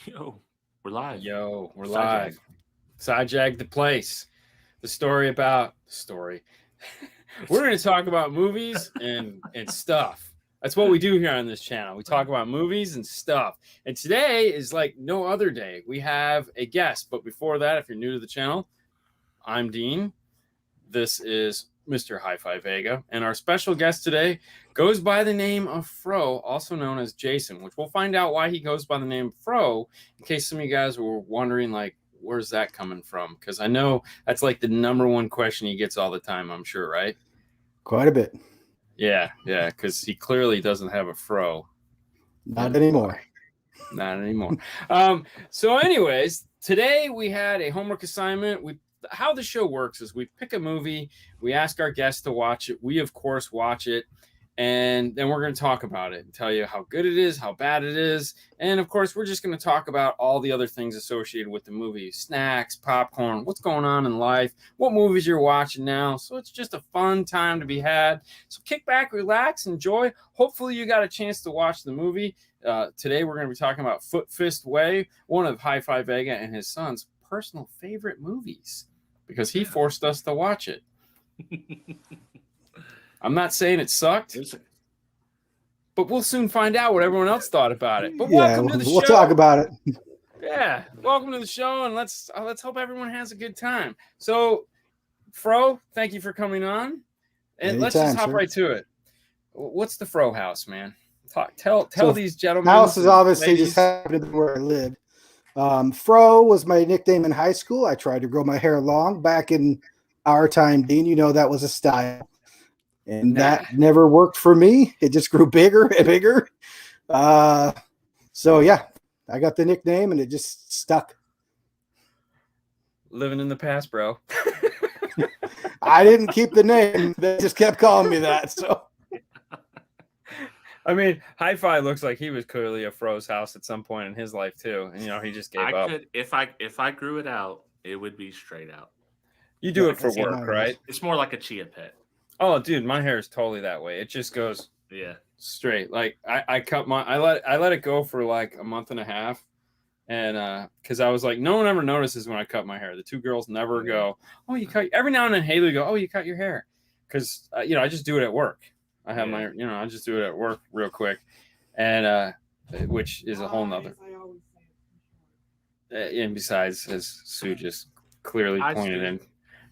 Yo, we're live. Yo, we're Side live. Sidejag the place. The story about the story. We're going to talk about movies and stuff. That's what we do here on this channel. We talk about movies and stuff. And today is like no other day. We have a guest. But before that, if you're new to the channel, I'm Dean. This is Mr. HifiVega. And our special guest today goes by the name of Fro, also known as Jason, which we'll find out why he goes by the name Fro, in case some of you guys were wondering, like, where's that coming from? Because I know that's like the #1 question he gets all the time, I'm sure, right? Quite a bit. Yeah, because he clearly doesn't have a Fro. Not anymore. Not anymore. So anyways, today we had a homework assignment. How the show works is we pick a movie, we ask our guests to watch it. We, of course, watch it, and then we're going to talk about it and tell you how good it is, how bad it is. And, of course, we're just going to talk about all the other things associated with the movie, snacks, popcorn, what's going on in life, what movies you're watching now. So it's just a fun time to be had. So kick back, relax, enjoy. Hopefully you got a chance to watch the movie. Today we're going to be talking about Foot Fist Way, one of Hifivega and his son's personal favorite movies, because he forced us to watch it. I'm not saying it sucked, but we'll soon find out what everyone else thought about it. But welcome to the show. We'll talk about it. Yeah, welcome to the show, and let's hope everyone has a good time. So, Fro, thank you for coming on, and let's just hop right to it. What's the Fro house, man? Tell these gentlemen. House is obviously just happened to be where I live. Fro was my nickname in high school. I tried to grow my hair long back in our time, Dean. You know that was a style, and that never worked for me. It just grew bigger and bigger. So yeah, I got the nickname, and it just stuck. Living in the past, bro. I didn't keep the name; they just kept calling me that. So. I mean, Hi-Fi looks like he was clearly a Fro's house at some point in his life too, and he just gave up. If I grew it out, it would be straight out. You do it for work, right? It's more like a chia pet. Oh, dude, my hair is totally that way. It just goes straight. Like I let it go for like a month and a half, and because I was like, no one ever notices when I cut my hair. The two girls never go, oh, you cut. Every now and then Haley go, oh, you cut your hair, because I just do it at work. I have my, I just do it at work real quick, and which is a whole nother. And besides, as Sue just clearly pointed in,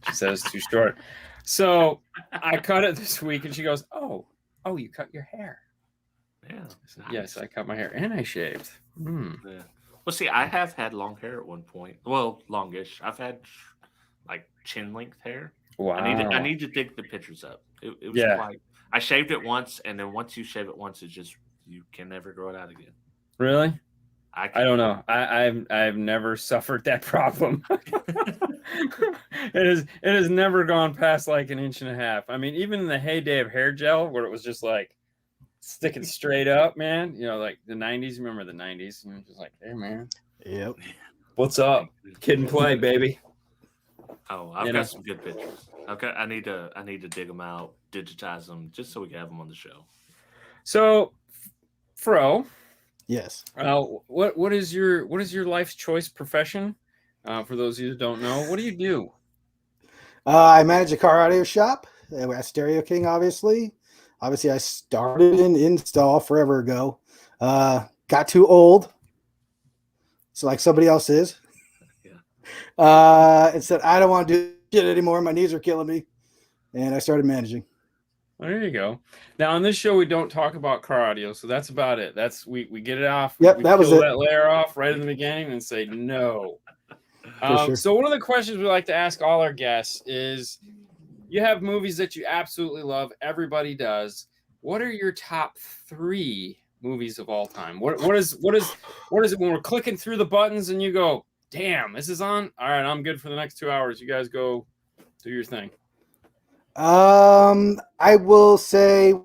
she says too short. So I cut it this week, and she goes, "Oh, you cut your hair?" Yeah. Said, yes, I cut my hair and I shaved. Yeah. Well, see, I have had long hair at one point. Well, longish. I've had like chin length hair. Wow. I need to dig the pictures up. It was like. I shaved it once, and then once you shave it once, it's just you can never grow it out again. Really? I don't know. I've never suffered that problem. It has never gone past like an inch and a half. I mean, even in the heyday of hair gel, where it was just like sticking straight up, man. Like the '90s. Remember the '90s? And just like, hey, man. Yep. What's up? Kid and play, baby. Oh, I've got some good pictures. I need to dig them out, digitize them, just so we can have them on the show. So, Fro, yes. What is your life's choice profession? For those of you that don't know, what do you do? I manage a car audio shop at Stereo King. Obviously, I started in install forever ago. Got too old, so like somebody else is. And said, I don't want to do shit anymore. My knees are killing me. And I started managing. Well, there you go. Now on this show, we don't talk about car audio. So that's about it. We get it off. Yep, we that was it. That layer off right in the beginning and say no. Sure. So one of the questions we like to ask all our guests is, you have movies that you absolutely love. Everybody does. What are your top 3 movies of all time? What is it when we're clicking through the buttons and you go, damn, this is on? All right, I'm good for the next 2 hours. You guys go do your thing. I will say,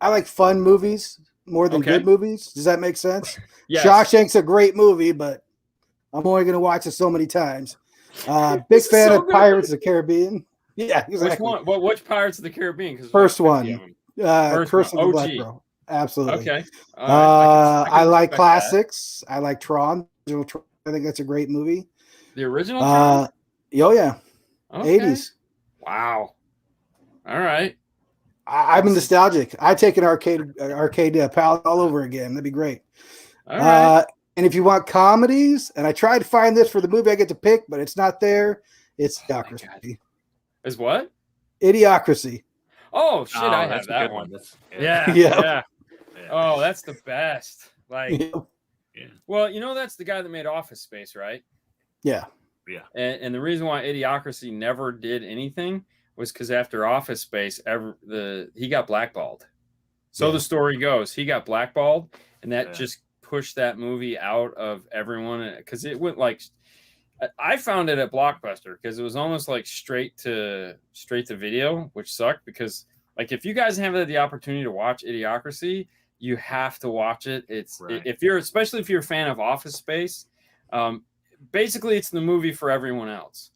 I like fun movies more than good movies. Does that make sense? Yes. Shawshank's a great movie, but I'm only going to watch it so many times. Big fan of Pirates of the Caribbean. Yeah, exactly. Which one? Which Pirates of the Caribbean? First one. Curse of the Black Pearl. Absolutely. Okay. All right. I like classics. I like Tron. I think that's a great movie. The original Tron? Oh yeah. Okay. 80s. Wow. All right. I'm nostalgic. I take an arcade palette all over again. That'd be great. All right. And if you want comedies, and I tried to find this for the movie I get to pick, but it's not there. It's Idiocracy. Is what? Idiocracy. Oh shit! I have that one. Yeah. Oh, that's the best. Like, well, you know, that's the guy that made Office Space, right? Yeah. Yeah. And the reason why Idiocracy never did anything was because after Office Space, he got blackballed. So the story goes, he got blackballed, and that just pushed that movie out of everyone, because it went like, I found it at Blockbuster because it was almost like straight to video, which sucked, because like if you guys haven't had the opportunity to watch Idiocracy, you have to watch it. It's especially if you're a fan of Office Space, basically it's the movie for everyone else.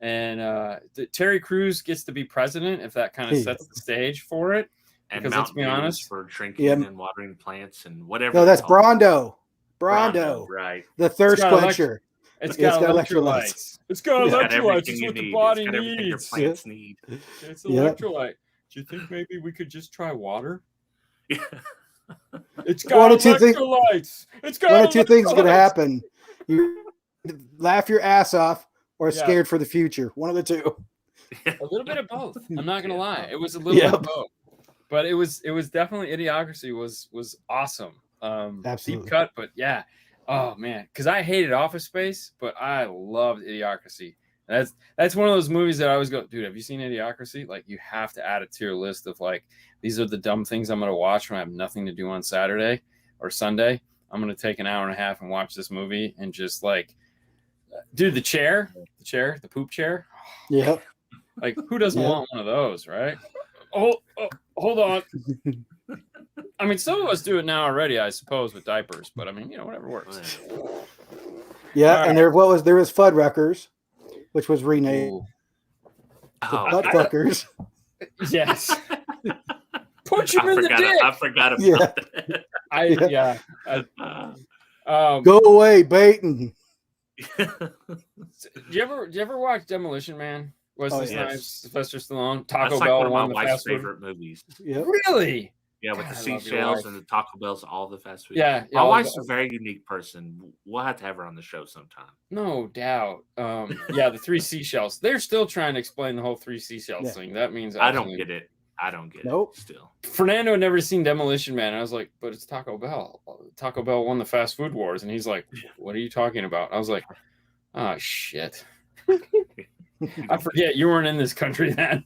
And Terry Crews gets to be president if that kind of sets the stage for it. And because let's be honest, for drinking and watering plants and whatever. No, that's Brondo. Brondo, right? The thirst quencher. It's got electrolytes. It's got electrolytes. It's what the body needs. Your plants need. It's electrolyte. Do you think maybe we could just try water? Yeah. It's got electrolytes. It's got one of two things going to happen. You laugh your ass off or scared for the future. One of the two. A little bit of both. I'm not going to lie. It was a little bit of both. But it was definitely, Idiocracy was awesome. Absolutely. Deep cut, but yeah. Oh man, because I hated Office Space, but I loved Idiocracy. That's one of those movies that I always go, dude, have you seen Idiocracy? Like, you have to add it to your list of like, these are the dumb things I'm going to watch when I have nothing to do on Saturday or Sunday. I'm going to take an hour and a half and watch this movie and just like, dude, the poop chair. Yeah. Like, who doesn't want one of those, right? Oh, hold on. I mean, some of us do it now already, I suppose, with diapers, but I mean, whatever works. Yeah, and there was Fuddruckers, which was renamed Butt Fuckers. Yes. Punch him in the dick. I forgot about that. Go away, Baton. Do you ever watch Demolition Man? Wesley Snipes, Sylvester Stallone, Taco Bell, one of my wife's favorite movies. Yep. Really? Yeah, with the seashells and the Taco Bells, all the fast food. Yeah, my wife's a very unique person. We'll have to have her on the show sometime. No doubt. The 3 seashells. They're still trying to explain the whole 3 seashells thing. That means I don't get it. I don't get it. Still, Fernando had never seen Demolition Man. I was like, but it's Taco Bell. Taco Bell won the fast food wars, and he's like, "What are you talking about?" I was like, "Oh shit." I forget you weren't in this country then.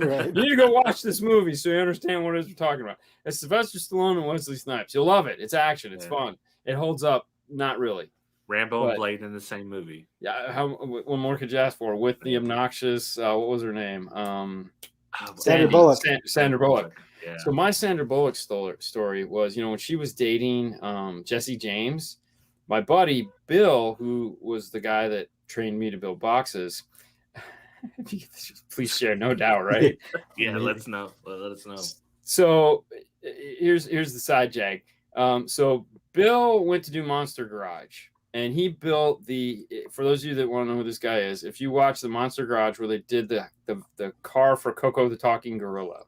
Right. You need to go watch this movie so you understand what it is we're talking about. It's Sylvester Stallone and Wesley Snipes. You'll love it. It's action. It's fun. It holds up. Not really. Rambo and Blade in the same movie. Yeah. What more could you ask for? With the obnoxious, what was her name? Sandra Bullock. Sandra Bullock. Yeah. So my Sandra Bullock story was, when she was dating Jesse James, my buddy Bill, who was the guy that trained me to build boxes. Please share, no doubt, right? Yeah, let us know. So here's the side jag. So Bill went to do Monster Garage, and he built for those of you that want to know who this guy is, if you watch the Monster Garage where they did the car for Coco the Talking Gorilla,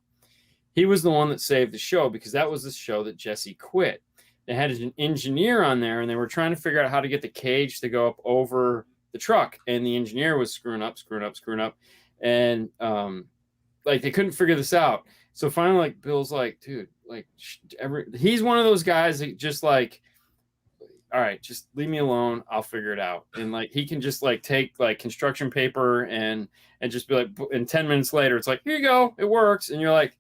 he was the one that saved the show, because that was the show that Jesse quit. They had an engineer on there, and they were trying to figure out how to get the cage to go up over the truck, and the engineer was screwing up, and like they couldn't figure this out. So finally, like, Bill's like, dude, like, he's one of those guys that just like, all right, just leave me alone, I'll figure it out. And like, he can just like take like construction paper and just be like, and 10 minutes later it's like, here you go, it works. And you're like,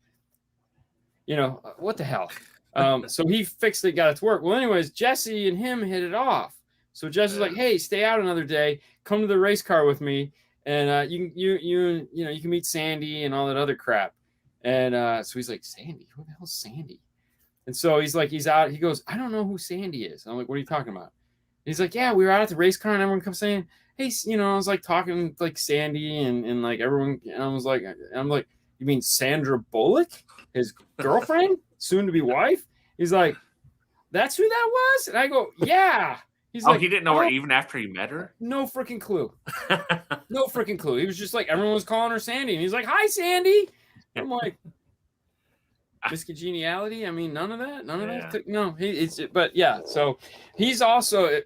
what the hell. So he fixed it, got it to work. Well, anyways, Jesse and him hit it off. So Jesse's like, hey, stay out another day, come to the race car with me, and you can meet Sandy and all that other crap. And so he's like, Sandy? Who the hell's Sandy? And so he's like, he's out. He goes, I don't know who Sandy is. I'm like, what are you talking about? He's like, yeah, we were out at the race car, and everyone comes saying, hey, I was like talking like Sandy and like everyone, and I'm like, you mean Sandra Bullock, his girlfriend, soon to be wife? He's like, that's who that was? And I go, yeah. He's oh, like, he didn't know her even after he met her? No freaking clue. No freaking clue. He was just like, everyone was calling her Sandy. And he's like, hi, Sandy. I'm like, miscongeniality? I mean, none of that? None of that? No. But yeah, so he's also,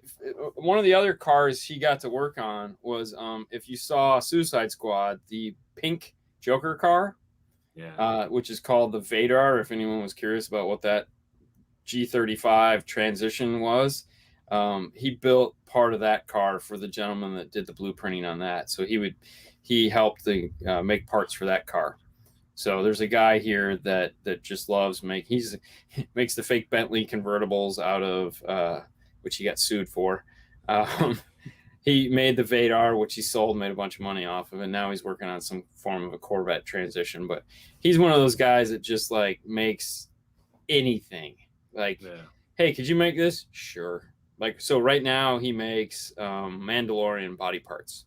one of the other cars he got to work on was, if you saw Suicide Squad, the pink Joker car, which is called the Vadar, if anyone was curious about what that G35 transition was. He built part of that car for the gentleman that did the blueprinting on that. So he helped make parts for that car. So there's a guy here that just loves he makes the fake Bentley convertibles out of which he got sued for. He made the Vadar, which he sold, made a bunch of money off of, and now he's working on some form of a Corvette transition. But he's one of those guys that just like makes anything. Like, hey, could you make this? Sure. Like, so right now he makes Mandalorian body parts.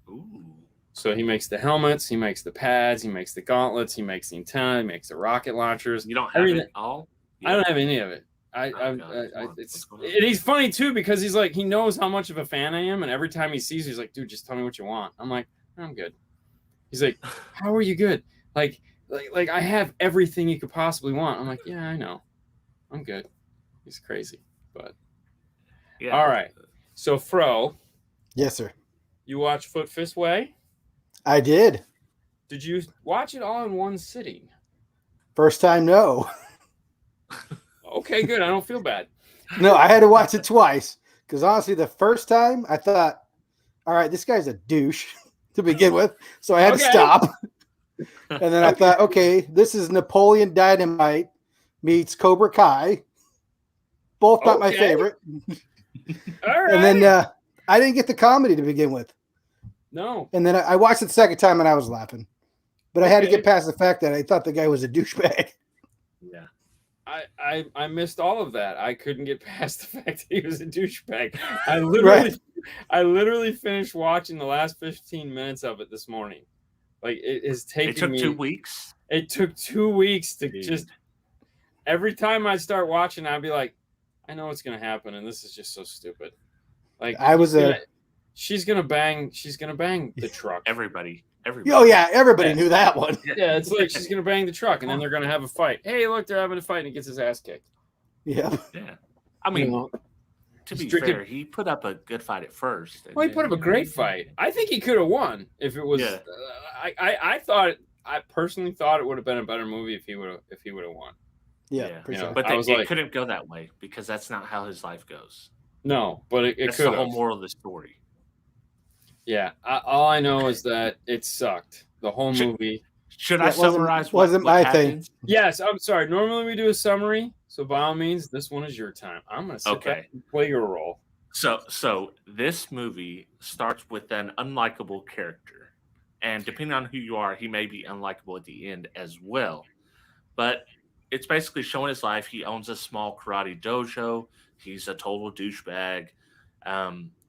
Ooh. So he makes the helmets, he makes the pads, he makes the gauntlets, he makes the antenna, he makes the rocket launchers. You don't have it all? Yeah. I don't have any of it. And he's funny too, because he's like, he knows how much of a fan I am, and every time he sees, he's like, dude, just tell me what you want. I'm like, I'm good. He's like, how are you good? Like I have everything you could possibly want. I'm like, yeah, I know. I'm good. He's crazy, but yeah. All right. So Fro. Yes, sir. You watch Foot Fist Way? I did. Did you watch it all in one sitting? First time, no. Okay, good. I don't feel bad. No, I had to watch it twice because honestly, the first time I thought, all right, this guy's a douche to begin with. So I had to stop. And then I thought, okay, this is Napoleon Dynamite meets Cobra Kai. Both not my favorite. All right. And then I didn't get the comedy to begin with. No. And then I watched it the second time and I was laughing. But I had to get past the fact that I thought the guy was a douchebag. Yeah. I missed all of that. I couldn't get past the fact that he was a douchebag. I literally finished watching the last 15 minutes of it this morning. Like it has taken me 2 weeks. It took 2 weeks to just every time I start watching, I'd be like, I know what's gonna happen, and this is just so stupid. Like she's gonna bang the truck. Everybody. Oh yeah, everybody knew that one. Yeah, it's like she's gonna bang the truck, and then they're gonna have a fight. Hey, look, they're having a fight, and he gets his ass kicked. Yeah. I mean, to be fair, he put up a good fight at first. Well, he put up a great fight. I think he could have won if it was. Yeah. I personally thought it would have been a better movie if he would have won. Yeah, sure. But it couldn't go that way because that's not how his life goes. No, but it could. That's the whole moral of the story. Yeah, all I know is that it sucked. The whole movie. Should I summarize? Wasn't my thing. Yes, I'm sorry. Normally we do a summary, so by all means, this one is your time. I'm gonna sit back and play your role. So this movie starts with an unlikable character, and depending on who you are, he may be unlikable at the end as well. But it's basically showing his life. He owns a small karate dojo. He's a total douchebag.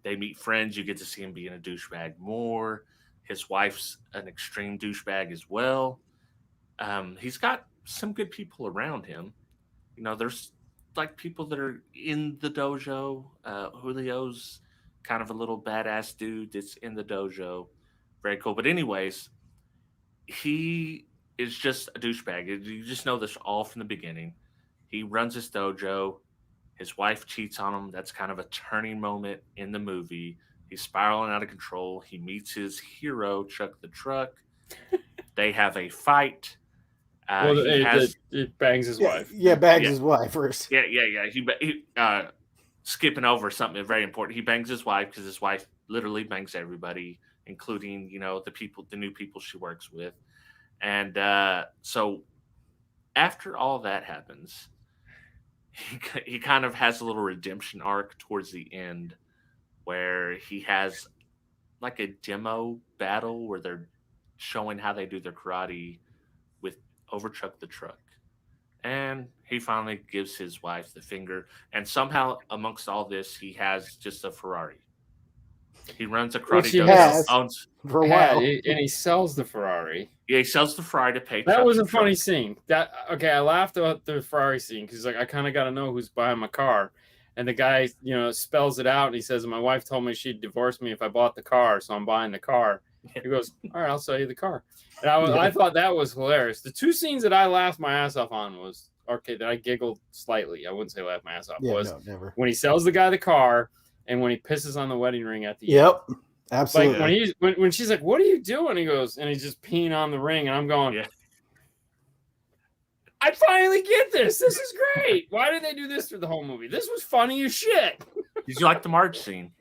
They meet friends. You get to see him being a douchebag more. His wife's an extreme douchebag as well. He's got some good people around him. You know, there's like people that are in the dojo. Julio's kind of a little badass dude that's in the dojo. Very cool. But anyways, he is just a douchebag. You just know this all from the beginning. He runs his dojo. His wife cheats on him. That's kind of a turning moment in the movie. He's spiraling out of control. He meets his hero, Chuck the Truck. They have a fight. He bangs his wife. Yeah, bangs his wife first. Yeah. He skipping over something very important. He bangs his wife because his wife literally bangs everybody, including, the new people she works with. And so after all that happens, he kind of has a little redemption arc towards the end where he has like a demo battle where they're showing how they do their karate with Chuck the Truck. And he finally gives his wife the finger. And somehow amongst all this, he has just a Ferrari. He runs a Which karate he dojo. has. Owns, For a while. And he sells the Ferrari. yeah, he sells the Ferrari to pay. That Chuck was a and funny Chuck. scene. I laughed about the Ferrari scene because like I kind of got to know who's buying my car, and the guy spells it out and he says, "My wife told me she'd divorce me if I bought the car, so I'm buying the car." He goes, "All right, I'll sell you the car." And I thought that was hilarious. The two scenes that I laughed my ass off on was that I giggled slightly. I wouldn't say laughed my ass off. No, never. When he sells the guy the car and when he pisses on the wedding ring at the end. Yep. Absolutely. Like when she's like, "What are you doing?" He goes, and he's just peeing on the ring, and I'm going, Yeah. I finally get this. This is great. Why did they do this through the whole movie? This was funny as shit. Did you like the Marge scene?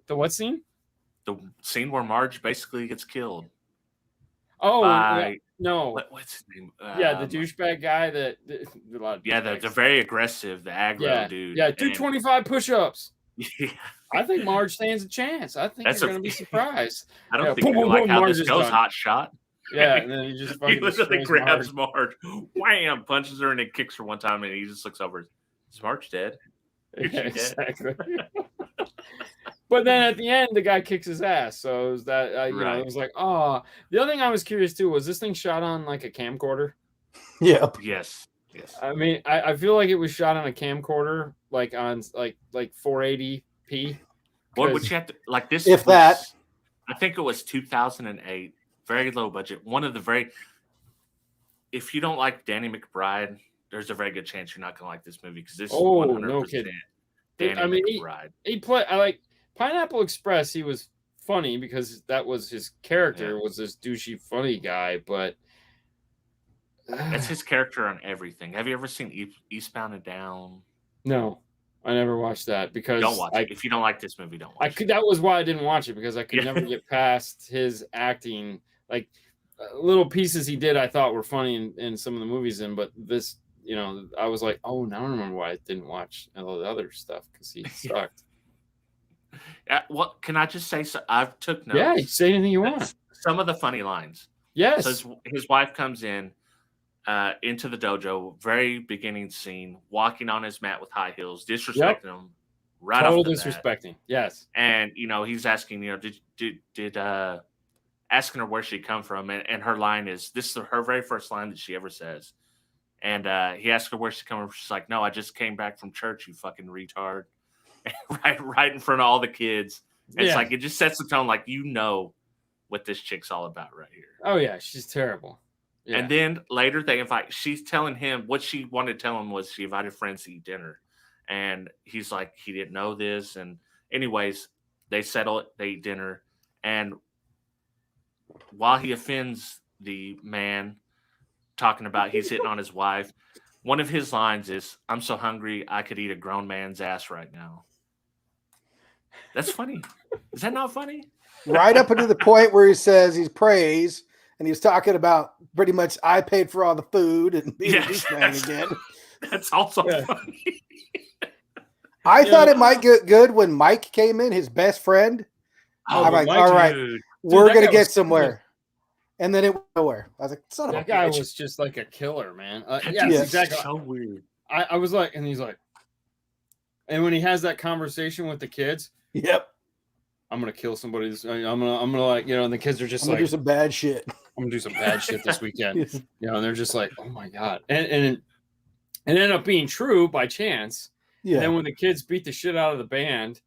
The what scene? The scene where Marge basically gets killed. Oh, by, no. What's his name? The douchebag guy that. They're very aggressive. The aggro dude. Yeah, do 25 push-ups. Yeah. I think Marge stands a chance. I think you're going to be surprised. I don't think you like how Marge this goes, done. hot shot. Yeah, and then he just he literally destroys grabs Marge, wham, punches her, and then kicks her one time, and he just looks over. Is Marge dead? Yeah, exactly. But then at the end, the guy kicks his ass. So it was that, it was like, oh. The other thing I was curious too was this thing shot on like a camcorder? Yep. Yes. I mean, I feel like it was shot on a camcorder, like on like 480p. What would you have to like this? If that, I think it was 2008, very low budget. One of the very. If you don't like Danny McBride, there's a very good chance you're not going to like this movie because this is 100% no kidding. Danny McBride. He played. I like Pineapple Express. He was funny because that was his character. Was this douchey funny guy, but. That's his character on everything. Have you ever seen Eastbound and Down? No, I never watched that because don't watch it. If you don't like this movie, don't watch it. That was why I didn't watch it because I could never get past his acting. Like little pieces he did, I thought were funny in some of the movies. But this, I was like, oh, now I remember why I didn't watch all the other stuff because he sucked. Well, can I just say so? I've took notes. Yeah, say anything you want. Some of the funny lines. Yes. So his wife comes in. Into the dojo, very beginning scene, walking on his mat with high heels, disrespecting him, right total off the disrespecting. bat. Yes, and he's asking, did asking her where she come from, and her line is this is her very first line that she ever says, and he asked her where she come from. She's like, no, I just came back from church, you fucking retard, right in front of all the kids. And it's like it just sets the tone, like what this chick's all about right here. Oh yeah, she's terrible. Yeah. And then later she's telling him what she wanted to tell him was she invited friends to eat dinner. And he's like, he didn't know this. And anyways, they settle it, they eat dinner. And while he offends the man talking about he's hitting on his wife, one of his lines is, I'm so hungry, I could eat a grown man's ass right now. That's funny. Is that not funny? Right up until the point where he says he prays. And he was talking about pretty much I paid for all the food and being a douchebag again. That's also funny. I thought it might get good when Mike came in, his best friend. I'm like, all right, we're going to get somewhere. And then it went nowhere. I was like, son of a bitch. That guy was just like a killer, man. Exactly. So weird. I was like, and he's like, and when he has that conversation with the kids. Yep. I'm gonna kill somebody. I'm gonna like, and the kids are just like, do some bad shit. I'm gonna do some bad shit this weekend. And they're just like, oh my god, and it ended up being true by chance. Yeah. And then when the kids beat the shit out of the band,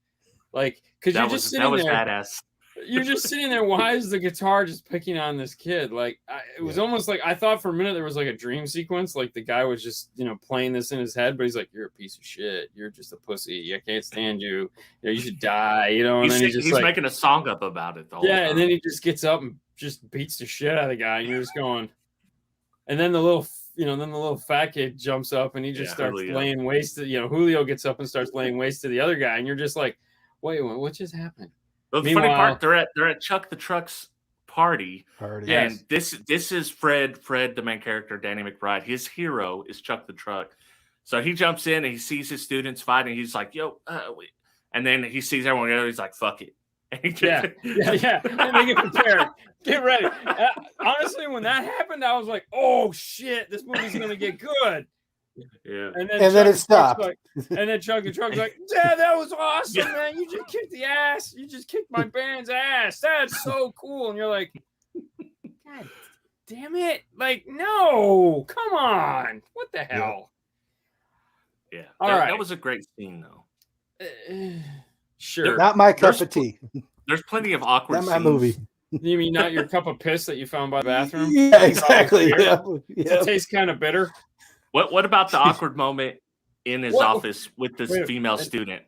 like, because you're just sitting there, badass. You're just sitting there. Why is the guitar just picking on this kid? Like, it was almost like I thought for a minute there was like a dream sequence, like the guy was just playing this in his head, but he's like, "You're a piece of shit. You're just a pussy. I can't stand you. You should die." And then he's like, making a song up about it. And then he just gets up and just beats the shit out of the guy, and you're just going. And then the little fat kid jumps up and he just starts laying waste to Julio gets up and starts laying waste to the other guy, and you're just like, "Wait, what just happened?" Well, the funny part, they're at Chuck the Truck's party. And this is Fred, the main character, Danny McBride. His hero is Chuck the Truck. So he jumps in and he sees his students fighting. He's like, "Yo," and then he sees everyone else. He's like, "Fuck it." And he just, yeah. And they get prepared. Get ready. Honestly, when that happened, I was like, "Oh shit, this movie's gonna get good." Yeah. And then Chuck it the stopped. Truck's like, and then Chuck the Truck's like, "Yeah, that was awesome, man. You just kicked the ass. You just kicked my band's ass. That's so cool." And you're like, "God damn it! Like, no, come on. What the hell?" Yeah. All That right. was a great scene, though. Sure. Not my cup of tea. There's plenty of awkward Not my scenes. movie. You mean not your cup of piss that you found by the bathroom? Yeah, exactly. Does Yeah. it taste kind of bitter? What about the awkward moment in his office with this female student?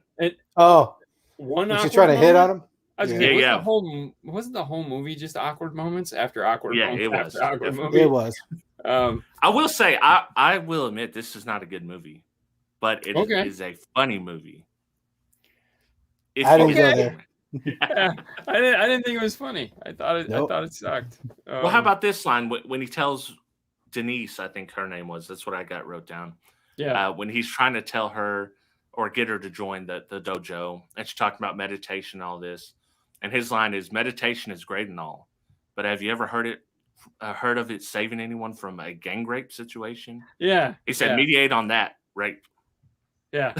Oh, one. was she trying to hit on him? I was wasn't the whole movie just awkward moments after awkward moments? It was. Awkward movie? It was. I will say, I will admit, this is not a good movie, but it is a funny movie. I didn't go there. Yeah, I didn't think it was funny. I thought it sucked. Well, how about this line when he tells Denise, I think her name was, that's what I got wrote down. Yeah. When he's trying to tell her or get her to join the dojo, and she's talking about meditation and all this, and his line is, "Meditation is great and all, but have you ever heard of it saving anyone from a gang rape situation?" Yeah. He said, "Mediate on that rape." Yeah.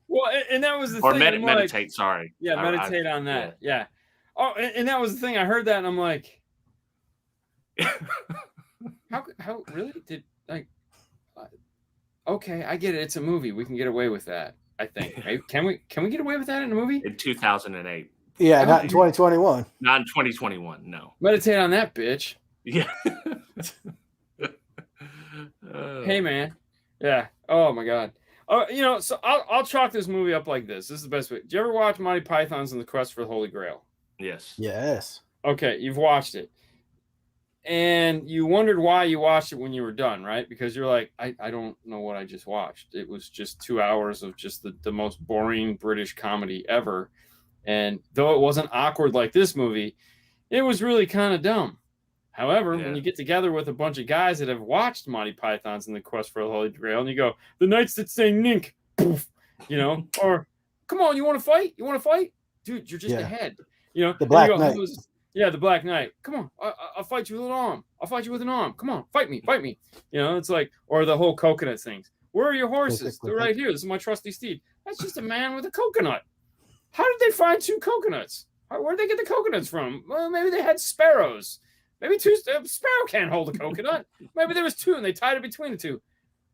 Well, and that was the or thing. meditate. Sorry. Yeah, meditate on that. Yeah. Oh, and that was the thing. I heard that, and I'm like, how really did like? Okay, I get it. It's a movie. We can get away with that. I think. Right? Can we get away with that in a movie? In 2008. Yeah, not in 2021. Not in 2021. No. Meditate on that, bitch. Yeah. Hey, man. Yeah. Oh my God. So I'll chalk this movie up like this. This is the best way. Did you ever watch Monty Python's and the Quest for the Holy Grail? Yes. Yes. Okay, you've watched it. And you wondered why you watched it when you were done, right? Because you're like, I don't know what I just watched. It was just 2 hours of just the most boring British comedy ever. And though it wasn't awkward like this movie, it was really kind of dumb. However, when you get together with a bunch of guys that have watched Monty Python's and the Quest for the Holy Grail, and you go, "The knights that say nink," poof, or "Come on, you want to fight? You want to fight? Dude, you're just ahead." The Black Knight. Yeah, the Black Knight. Come on, I'll fight you with an arm. I'll fight you with an arm. Come on, fight me. It's like, or the whole coconut things. Where are your horses? They're right here. This is my trusty steed. That's just a man with a coconut. How did they find 2 coconuts? Where'd they get the coconuts from? Well, maybe they had sparrows. Maybe 2 sparrow can't hold a coconut. Maybe there was 2 and they tied it between the 2.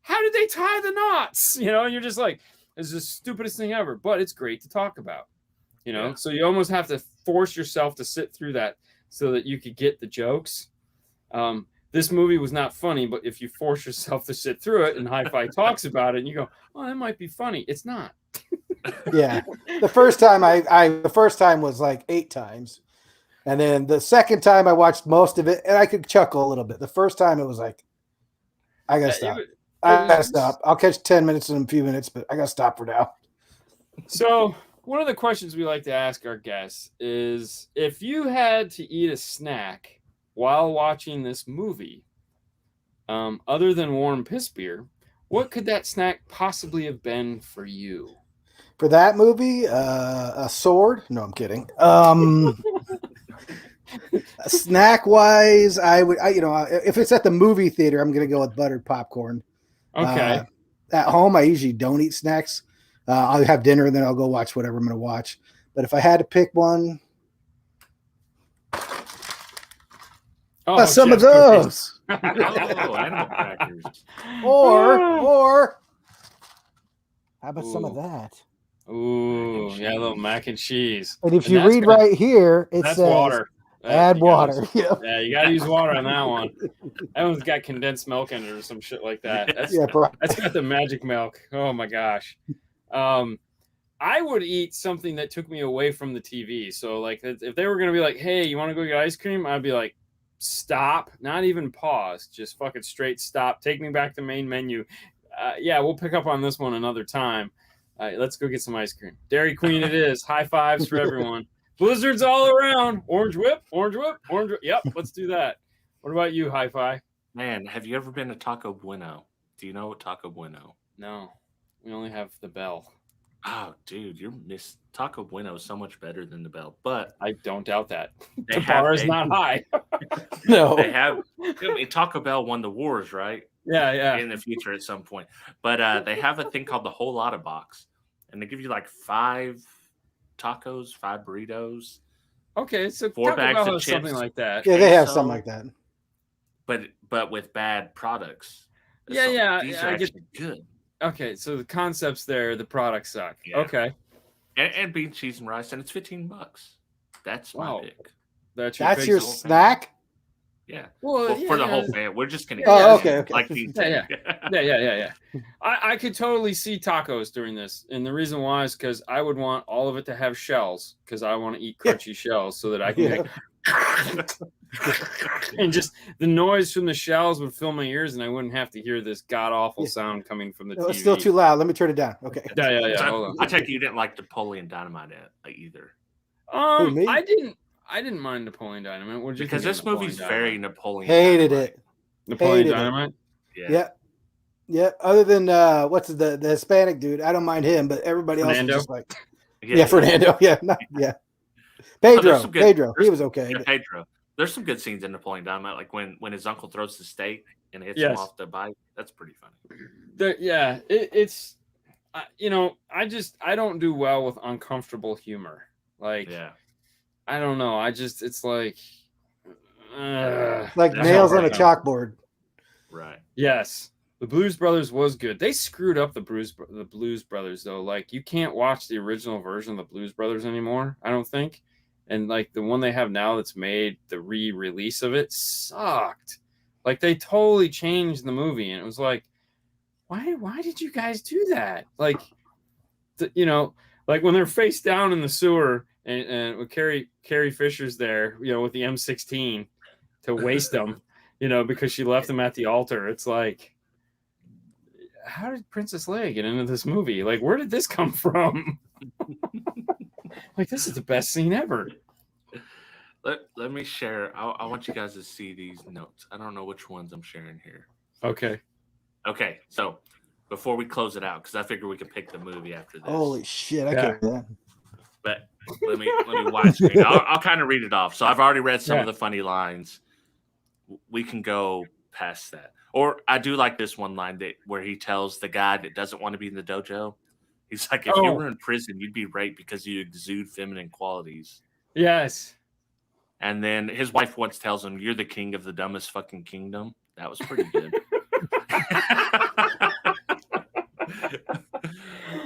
How did they tie the knots? And you're just like, it's the stupidest thing ever, but it's great to talk about. So you almost have to force yourself to sit through that so that you could get the jokes. This movie was not funny, but if you force yourself to sit through it and Hi-Fi talks about it and you go, "Oh, that might be funny," it's not. Yeah. The first time was like 8 times. And then the second time I watched most of it and I could chuckle a little bit. The first time it was like, I gotta stop. I gotta stop. I'll catch 10 minutes in a few minutes, but I gotta stop for now. So one of the questions we like to ask our guests is, if you had to eat a snack while watching this movie, other than warm piss beer, what could that snack possibly have been for you? For that movie, a sword? No, I'm kidding. Snack wise, if it's at the movie theater, I'm gonna go with buttered popcorn. Okay. At home, I usually don't eat snacks. I'll have dinner and then I'll go watch whatever I'm gonna watch. But if I had to pick one, some of those. Animal crackers. Or how about some of that? Ooh, yeah, a little mac and cheese. And if you read right here, it says water. Add water. Yeah, you gotta use water on that one. That one's got condensed milk in it or some shit like that. That's got the magic milk. Oh my gosh. I would eat something that took me away from the TV. So like, if they were gonna be like, "Hey, you want to go get ice cream?" I'd be like, "Stop!" Not even pause. Just fucking straight stop. Take me back to main menu. Yeah, we'll pick up on this one another time. Let's go get some ice cream. Dairy Queen it is. High fives for everyone. Blizzards all around. Orange whip, orange whip, orange whip. Yep, let's do that. What about you, Hi-Fi? Man, have you ever been to Taco Bueno? Do you know what Taco Bueno? No, we only have the Bell. Oh, dude, Taco Bueno is so much better than the Bell. But I don't doubt that. The bar is not high. No. They have. Taco Bell won the wars, right? Yeah. in the future at some point. But they have a thing called the whole lotta box, and they give you like 5 tacos, 5 burritos, Okay, so 4 Taco bags Bell of has something chips, like that. Yeah, they have queso, something like that. but with bad products. Yeah, So yeah, these I are get. actually good. Okay, so the concept's there, the products suck. Yeah. Okay, And bean, cheese, and rice, and it's $15. That's my wow, pick. that's That's your whole thing. snack? Yeah. well, For the yeah. whole family. We're just gonna Oh, eat it, okay. like Dean Yeah, said. yeah. I could totally see tacos during this, and the reason why is because I would want all of it to have shells, because I want to eat crunchy shells so that I can Yeah. and just the noise from the shells would fill my ears, and I wouldn't have to hear this god awful Yeah. sound coming from the No, TV. it's still too loud. Let me turn it down. Okay. Yeah. So, Hold on. I take it you didn't like Napoleon Dynamite either. Who, me? I didn't mind Napoleon Dynamite. What did you Because think of this movie's Napoleon very Dynamite? Napoleon Hated Dynamite. it. Napoleon hated it. Dynamite. Yeah. Yeah. Other than what's the Hispanic dude? I don't mind him, but everybody Fernando? else was just like, yeah, Fernando. Yeah, yeah. Pedro. some good- Pedro. He there's- was okay. Yeah, but- Pedro. There's some good scenes in Napoleon Dynamite, like when his uncle throws the steak and hits Yes. him off the bike. That's pretty funny. It's I don't do well with uncomfortable humor. Like, Yeah. I don't know. It's like, like That's nails all on a right. chalkboard. Right. yes. The Blues Brothers was good. They screwed up the Blues Brothers though. Like, you can't watch the original version of the Blues Brothers anymore, I don't think. And like the one they have now that's made, the re-release of it sucked. Like, they totally changed the movie, and it was like, why did you guys do that? Like, like when they're face down in the sewer and with Carrie Fisher's there, with the M16 to waste them, because she left them at the altar. It's like, how did Princess Leia get into this movie? Like, where did this come from? Like, this is the best scene ever. Let me share. I want you guys to see these notes. I don't know which ones I'm sharing here. Okay. Okay, so before we close it out, because I figure we can pick the movie after this. Holy shit! I Yeah. can't do that. But let me widescreen. I'll kind of read it off. So I've already read some Yeah. of the funny lines. We can go past that. Or I do like this one line where he tells the guy that doesn't want to be in the dojo. He's like, if you Oh. were in prison, you'd be raped because you exude feminine qualities. Yes. And then his wife once tells him, "You're the king of the dumbest fucking kingdom." That was pretty good.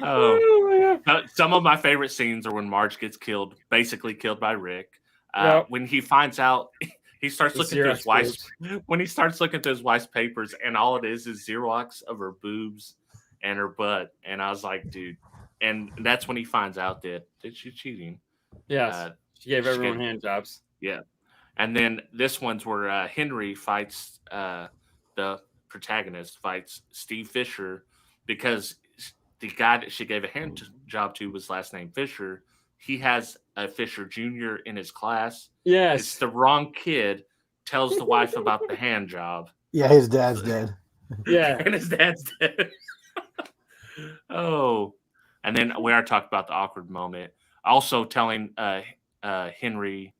Oh, my God. Some of my favorite scenes are when Marge gets basically killed by Rick. Yep. When he finds out, he starts The looking through his Xerox wife's. When he starts looking through his wife's papers, and all it is Xerox of her boobs and her butt. And I was like, dude. And that's when he finds out that she's cheating. Yes. She gave she everyone gave- hand jobs. Yeah. And then this one's where Henry fights the protagonist fights Steve Fisher because the guy that she gave a hand job to was last name Fisher. He has a Fisher Jr. in his class. Yes. It's the wrong kid. Tells the wife about the hand job. Yeah, his dad's dead. Yeah. And his dad's dead. Oh. And then we are talking about the awkward moment. Also telling Henry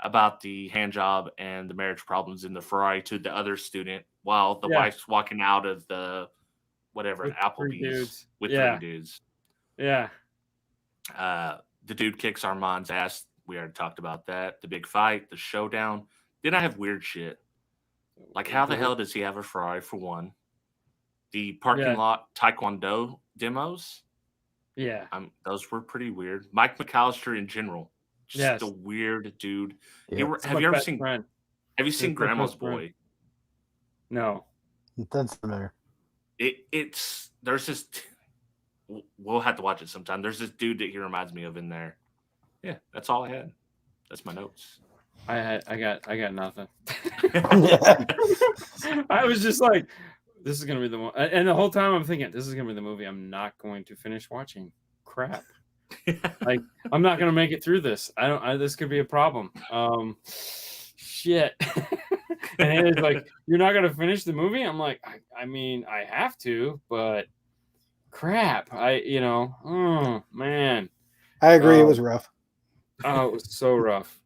about the hand job and the marriage problems in the Ferrari to the other student while the wife's walking out of the whatever With three Applebee's dudes. with Yeah. 3 dudes. Yeah. The dude kicks Armand's ass. We already talked about that. The big fight, the showdown. Then I have weird shit. Like, how the hell does he have a Ferrari for one? The parking lot Taekwondo demos. Yeah. Those were pretty weird. Mike McAllister in general. Just a weird dude. Yeah. Have you ever seen Friend. Have you seen It's my Grandma's best friend. Boy? No. That's familiar. There's this. We'll have to watch it sometime. There's this dude that he reminds me of in there. Yeah, that's all I had. That's my notes. I got nothing. Yeah. I was just like, this is gonna be the one, and the whole time I'm thinking, this is gonna be the movie I'm not going to finish watching. Crap. Like, I'm not gonna make it through this. This could be a problem. Shit. And it's like, you're not gonna finish the movie? I'm like, I mean, I have to, but crap. Oh man. I agree. It was rough. Oh, it was so rough.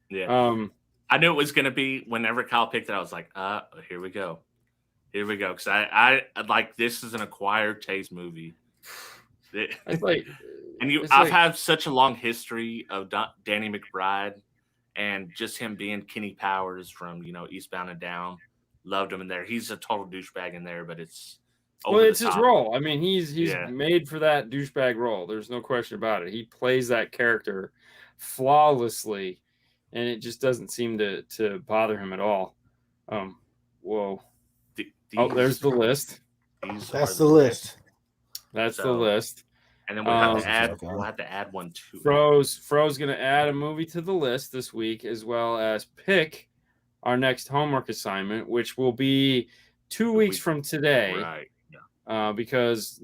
Yeah. I knew it was gonna be whenever Kyle picked it, I was like, here we go. Here we go. Because I like this is an acquired taste movie. It's like, I've had such a long history of Danny McBride, and just him being Kenny Powers from Eastbound and Down. Loved him in there. He's a total douchebag in there, but it's his role. I mean, he's made for that douchebag role. There's no question about it. He plays that character flawlessly, and it just doesn't seem to bother him at all. Whoa. There's the list. That's the list. That's the list. And then we'll have to add one too. Fro's going to add a movie to the list this week, as well as pick our next homework assignment, which will be 2 weeks from today. Right. Yeah. Because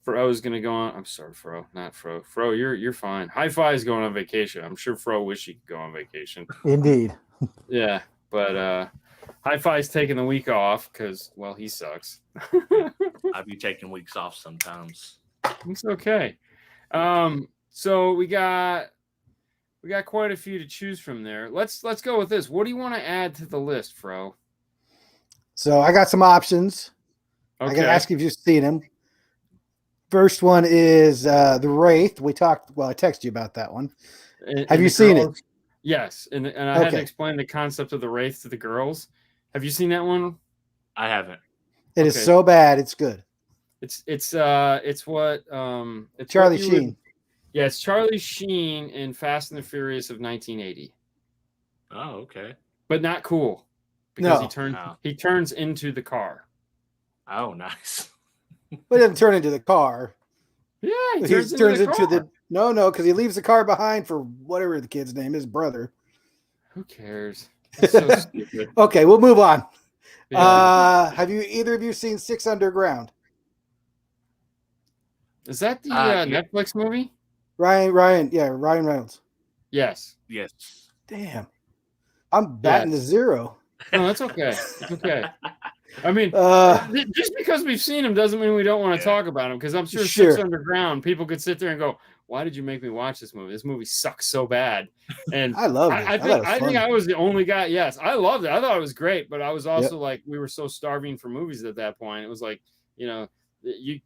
Fro's going to go on. I'm sorry, Fro, not Fro. Fro, you're fine. Hi-Fi is going on vacation. I'm sure Fro wish he could go on vacation. Indeed. Yeah, but Hi-Fi's taking the week off because, well, he sucks. I'd be taking weeks off sometimes. It's okay. So we got quite a few to choose from there. Let's go with this. What do you want to add to the list, Fro? So I got some options. Okay. I got to ask you if you've seen them. First one is The Wraith. I texted you about that one. Have you seen it? Yes, and I had to explain the concept of the Wraith to the girls. Have you seen that one? I haven't. It is so bad, it's good. It's what it's Charlie Sheen. Yeah, it's Charlie Sheen in Fast and the Furious of 1980. Oh, okay. But not cool because he turns into the car. Oh, nice. But he doesn't turn into the car. Yeah, he turns into the no, because he leaves the car behind for whatever the kid's name is, brother. Who cares? It's so stupid. Okay, we'll move on. Yeah. Have either of you seen Six Underground? Is that the Netflix movie? Ryan Reynolds. Yes. Damn. I'm batting to zero. No, that's okay. It's okay. I mean, just because we've seen him doesn't mean we don't want to talk about him, because I'm sure Six Underground, people could sit there and go, why did you make me watch this movie? This movie sucks so bad. And I loved it. I think I was the only guy. Yes, I loved it. I thought it was great, but I was also like, we were so starving for movies at that point. It was like, you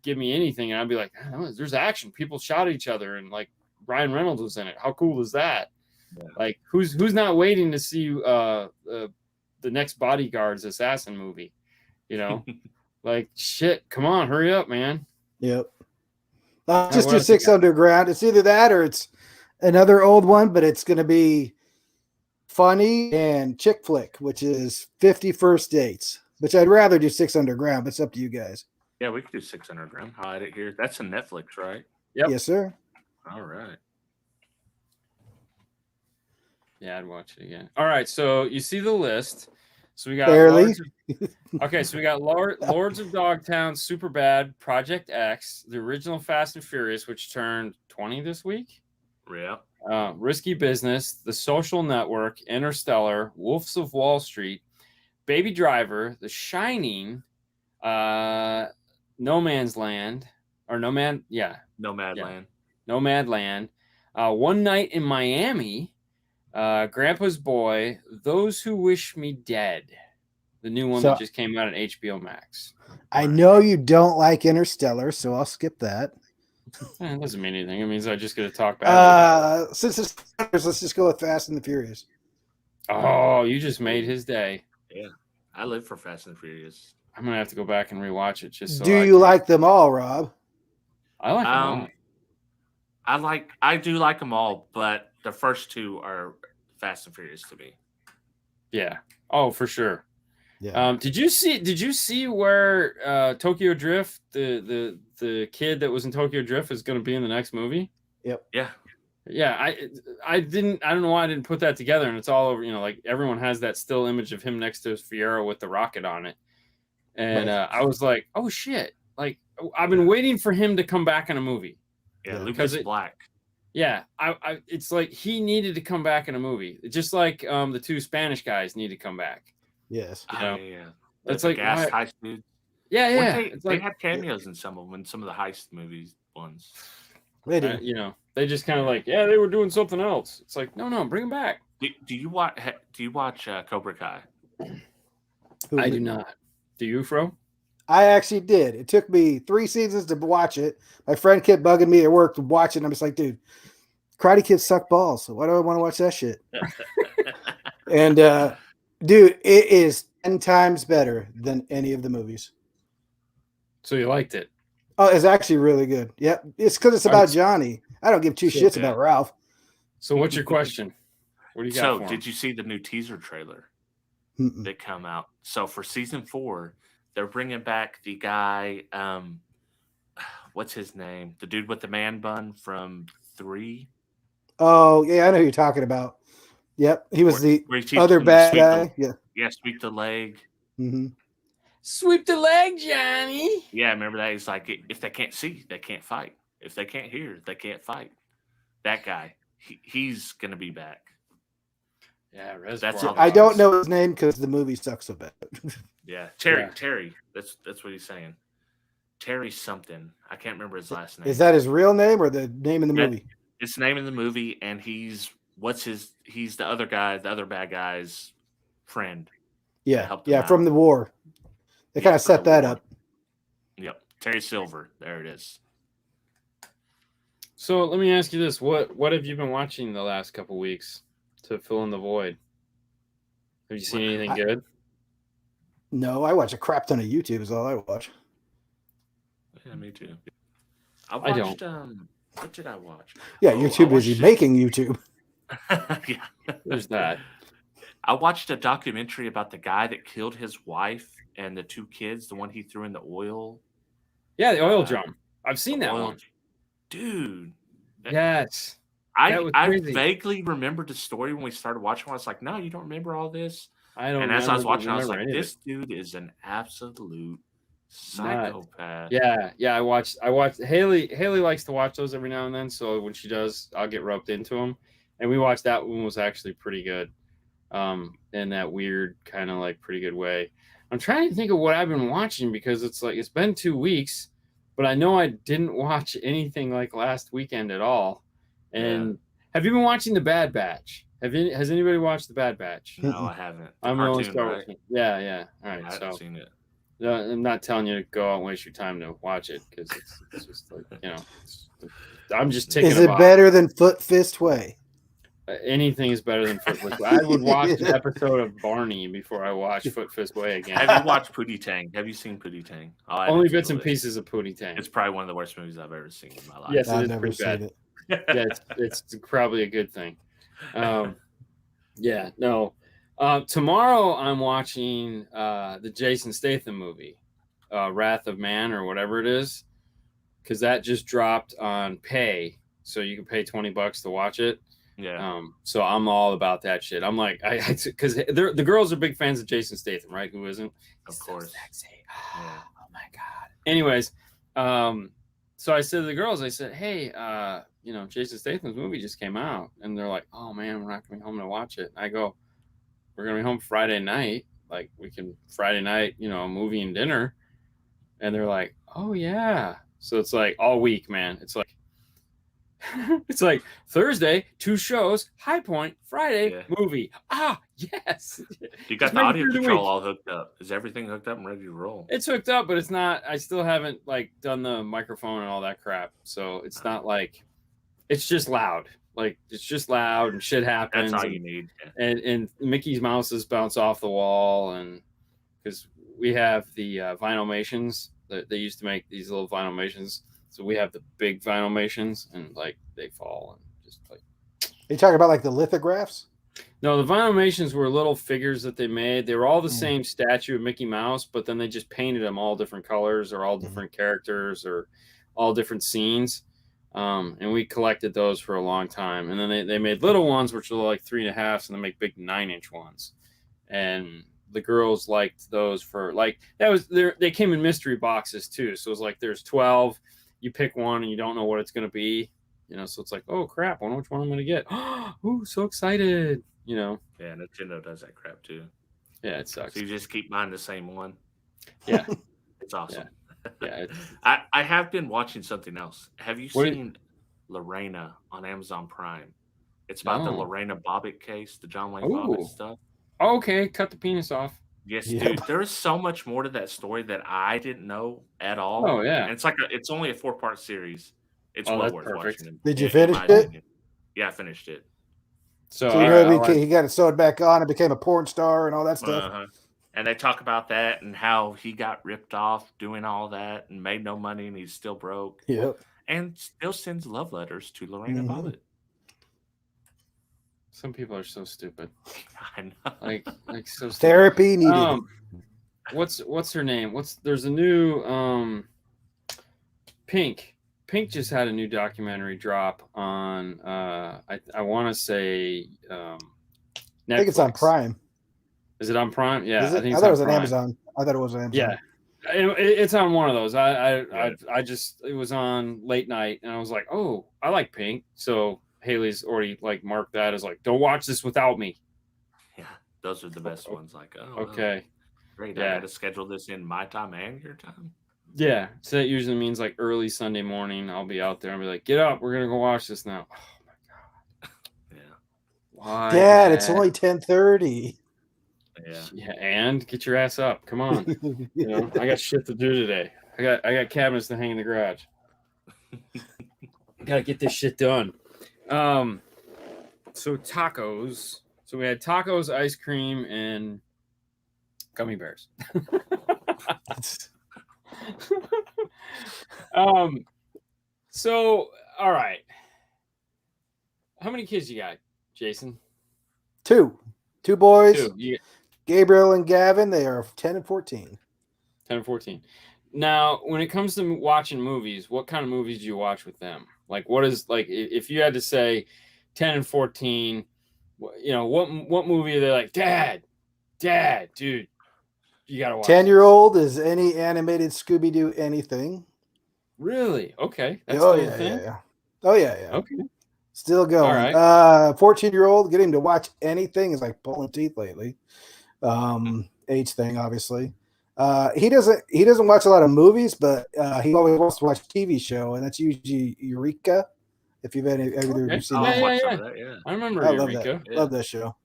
give me anything and I'd be like, there's action. People shot at each other, and like Ryan Reynolds was in it. How cool is that? Yeah. Like who's not waiting to see the next Bodyguards assassin movie? Like shit, come on, hurry up, man. Yep. Just do Six Underground. It's either that or it's another old one, but it's going to be funny and chick flick, which is 50 First Dates, which I'd rather do Six Underground, but it's up to you guys. Yeah, we could do Six Underground. I'll add it here. That's on Netflix, right? Yep. Yes, sir. All right. Yeah, I'd watch it again. All right, so you see the list. So we got so we got Lords of Dogtown, Superbad, Project X, the original Fast and Furious, which turned 20 this week. Yeah. Risky Business, The Social Network, Interstellar, Wolves of Wall Street, Baby Driver, The Shining, Nomadland. One Night in Miami, Grandpa's Boy, Those Who Wish Me Dead, the new one that just came out on HBO Max. I know you don't like Interstellar, so I'll skip that. It doesn't mean anything. It means I just get to talk about it. Since it's let's just go with Fast and the Furious. Oh, you just made his day. Yeah, I live for Fast and Furious. I'm gonna have to go back and rewatch it just so. Do you like them all, Rob? I like them all. I do like them all, but the first two are Fast and Furious to me. Yeah. Oh, for sure. Yeah. Did you see where Tokyo Drift, the kid that was in Tokyo Drift, is going to be in the next movie? Yep. Yeah. Yeah. I don't know why I didn't put that together, and it's all over. Like everyone has that still image of him next to his Fiero with the rocket on it, and I was like, oh shit! Like I've been waiting for him to come back in a movie. Yeah, Lucas Black. Yeah, it's like he needed to come back in a movie, just like the two Spanish guys need to come back. Yes. Yeah. It's like gas heist dude. Yeah. They had cameos in some of them, in some of the heist movies ones. They do. They just kind of like, they were doing something else. It's like, no, bring them back. Do you watch Cobra Kai? I do not. Do you, Fro? I actually did. It took me 3 seasons to watch it. My friend kept bugging me at work to watch it. And I'm just like, dude, Karate Kids suck balls. So why do I want to watch that shit? And dude, it is 10 times better than any of the movies. So you liked it? Oh, it's actually really good. Yep. It's because it's about Johnny. I don't give two shits about Ralph. So what's your question? What do you got So for did him? you see the new teaser trailer Mm-mm. that come out? So for season 4, they're bringing back the guy, what's his name? The dude with the man bun from 3. Oh, yeah, I know who you're talking about. Yep. He was the where he teaches other him to bad sweep guy. the- Yeah. Yeah, sweep the leg. Mm-hmm. Sweep the leg, Johnny. Yeah, remember that? He's like, if they can't see, they can't fight. If they can't hear, they can't fight. That guy, he's going to be back. Yeah, That's Reservoir all. I don't Dogs. know his name because the movie sucks so bad. Yeah, Terry. Yeah. Terry. That's what he's saying. Terry something. I can't remember his last name. Is that his real name or the name in the Yeah. movie? It's the name in the movie, and he's the other guy, the other bad guy's friend. Yeah. helped him Yeah. From out. the war. They Yeah, kind of from set the that war. up. Yep, Terry Silver. There it is. So let me ask you this: what have you been watching the last couple weeks to fill in the void? Have you seen anything good? No, I watch a crap ton of YouTube is all I watch. Yeah, me too. I watched, don't. What did I watch? Yeah, Oh, you're I too busy watched- making YouTube. Yeah. There's that. I watched a documentary about the guy that killed his wife and the 2 kids, the one he threw in the oil. Yeah, the oil drum. I've seen that oil- one. Dude. Yes. That was I crazy. vaguely remembered the story when we started watching. I was like, no, you don't remember all this? I don't. And as I was watching, I was remember like, any of this it. dude is an absolute psychopath. Yeah, I watched. Haley likes to watch those every now and then. So when she does, I'll get roped into them. And we watched that one. Was actually pretty good. In that weird kind of like pretty good way. I'm trying to think of what I've been watching because it's been 2 weeks, but I know I didn't watch anything like last weekend at all. And have you been watching The Bad Batch? Has anybody watched The Bad Batch? No, I haven't. The I'm going to cartoon, start right? with yeah. All right, I haven't so seen it. I'm not telling you to go out and waste your time to watch it because it's just like I'm just taking. Is it better than Foot Fist Way? Anything is better than Foot Fist Way. I would watch an episode of Barney before I watch Foot Fist Way again. Have you watched Pootie Tang? Have you seen Pootie Tang? I'll add Only it to bits the and list. pieces of Pootie Tang. It's probably one of the worst movies I've ever seen in my life. Yes, it I've is never pretty seen bad. it. Yeah, it's probably a good thing. Yeah, no. Tomorrow I'm watching the Jason Statham movie, Wrath of Man or whatever it is, because that just dropped on Pay, so you can pay $20 to watch it. Yeah. So I'm all about that shit. I'm like, because the girls are big fans of Jason Statham, right? Who isn't? Of course. So sexy. Yeah. Oh my god. Anyways, so I said to the girls, I said, hey, Jason Statham's movie just came out, and they're like, oh man, we're not gonna be home to watch it. I go, we're gonna be home Friday night. Like we can Friday night, a movie and dinner. And they're like, oh yeah. So it's like all week, man. It's like it's like Thursday, 2 shows, High Point, Friday, movie. Ah, yes. You got Just the make it audio through the control week. all hooked up. Is everything hooked up and ready to roll? It's hooked up, but it's not. I still haven't done the microphone and all that crap. So it's not like it's just loud. Like it's just loud and shit happens. That's all you need. Yeah. And Mickey's mouses bounce off the wall, and because we have the Vinylmations that they used to make these little Vinylmations. So we have the big Vinylmations, and they fall and just like. You talking about the lithographs? No, the Vinylmations were little figures that they made. They were all the same statue of Mickey Mouse, but then they just painted them all different colors or all different characters or all different scenes. And we collected those for a long time. And then they made little ones, which were like 3.5s, and they make big 9-inch ones. And the girls liked those for that was there. They came in mystery boxes too. So it was there's 12. You pick one and you don't know what it's going to be, so it's like, oh crap, I wonder which one I'm going to get. Ooh, so excited, Yeah, Nintendo does that crap too. Yeah, it sucks. So you just keep buying the same one. Yeah. It's awesome. Yeah. I have been watching something else. Have you seen Lorena on Amazon Prime? It's about the Lorena Bobbitt case, the John Wayne Bobbitt stuff. Okay, cut the penis off. Yes, Yep. dude. There is so much more to that story that I didn't know at all. Oh yeah. And it's only a 4-part series. It's Oh, well that's worth perfect. watching. Did you In finish my it? opinion. Yeah, I finished it. So So you all know right, he got it sewed back on and became a porn star and all that stuff. Uh-huh. And they talk about that and how he got ripped off doing all that and made no money and he's still broke Yep. and still sends love letters to Lorena Mhm. Bobbitt. some people are so stupid. I know. Like so stupid. Therapy needed. What's her name? There's a new Pink. Pink just had a new documentary drop on I want to say Netflix. I think it's on Prime. Is it on Prime? Yeah, Is it? I think I it's thought it on was on Prime. Amazon. I thought it was on Amazon. Yeah, it's on one of those. Yeah. I just it was on late night and I was like, oh, I like Pink. So Haley's already like marked that as like, don't watch this without me. Yeah, those are the best ones. Like, oh, Okay. Great. Yeah. I got to schedule this in my time and your time. Yeah. So that usually means like early Sunday morning. I'll be out there and be like, get up, we're gonna go watch this now. Oh my god. Yeah. Why? Dad, it's only 10:30. Yeah. Yeah, and get your ass up. Come on. You know, I got shit to do today. I got cabinets to hang in the garage. Gotta get this shit done. So tacos. So we had tacos, ice cream, and gummy bears. So all right. How many kids you got, Jason? Two boys. Two. You, Gabriel and Gavin. They are 10 and 14. 10 and 14. Now, when it comes to watching movies, what kind of movies do you watch with them? Like, what is like if you had to say 10 and 14, you know, what movie are they like, Dad, dude, you gotta watch. 10-year-old is any animated Scooby-Doo anything. Really? Okay. That's Oh still yeah, a thing? yeah. Oh yeah, yeah. Okay. Still going. All right. 14-year-old, getting him to watch anything is like pulling teeth lately. Age thing, obviously. He doesn't watch a lot of movies, but he always wants to watch a TV show, and that's usually Eureka. If you've either Okay. seen I'll that, watch some of that, yeah. I remember I love Eureka. that. Love that show.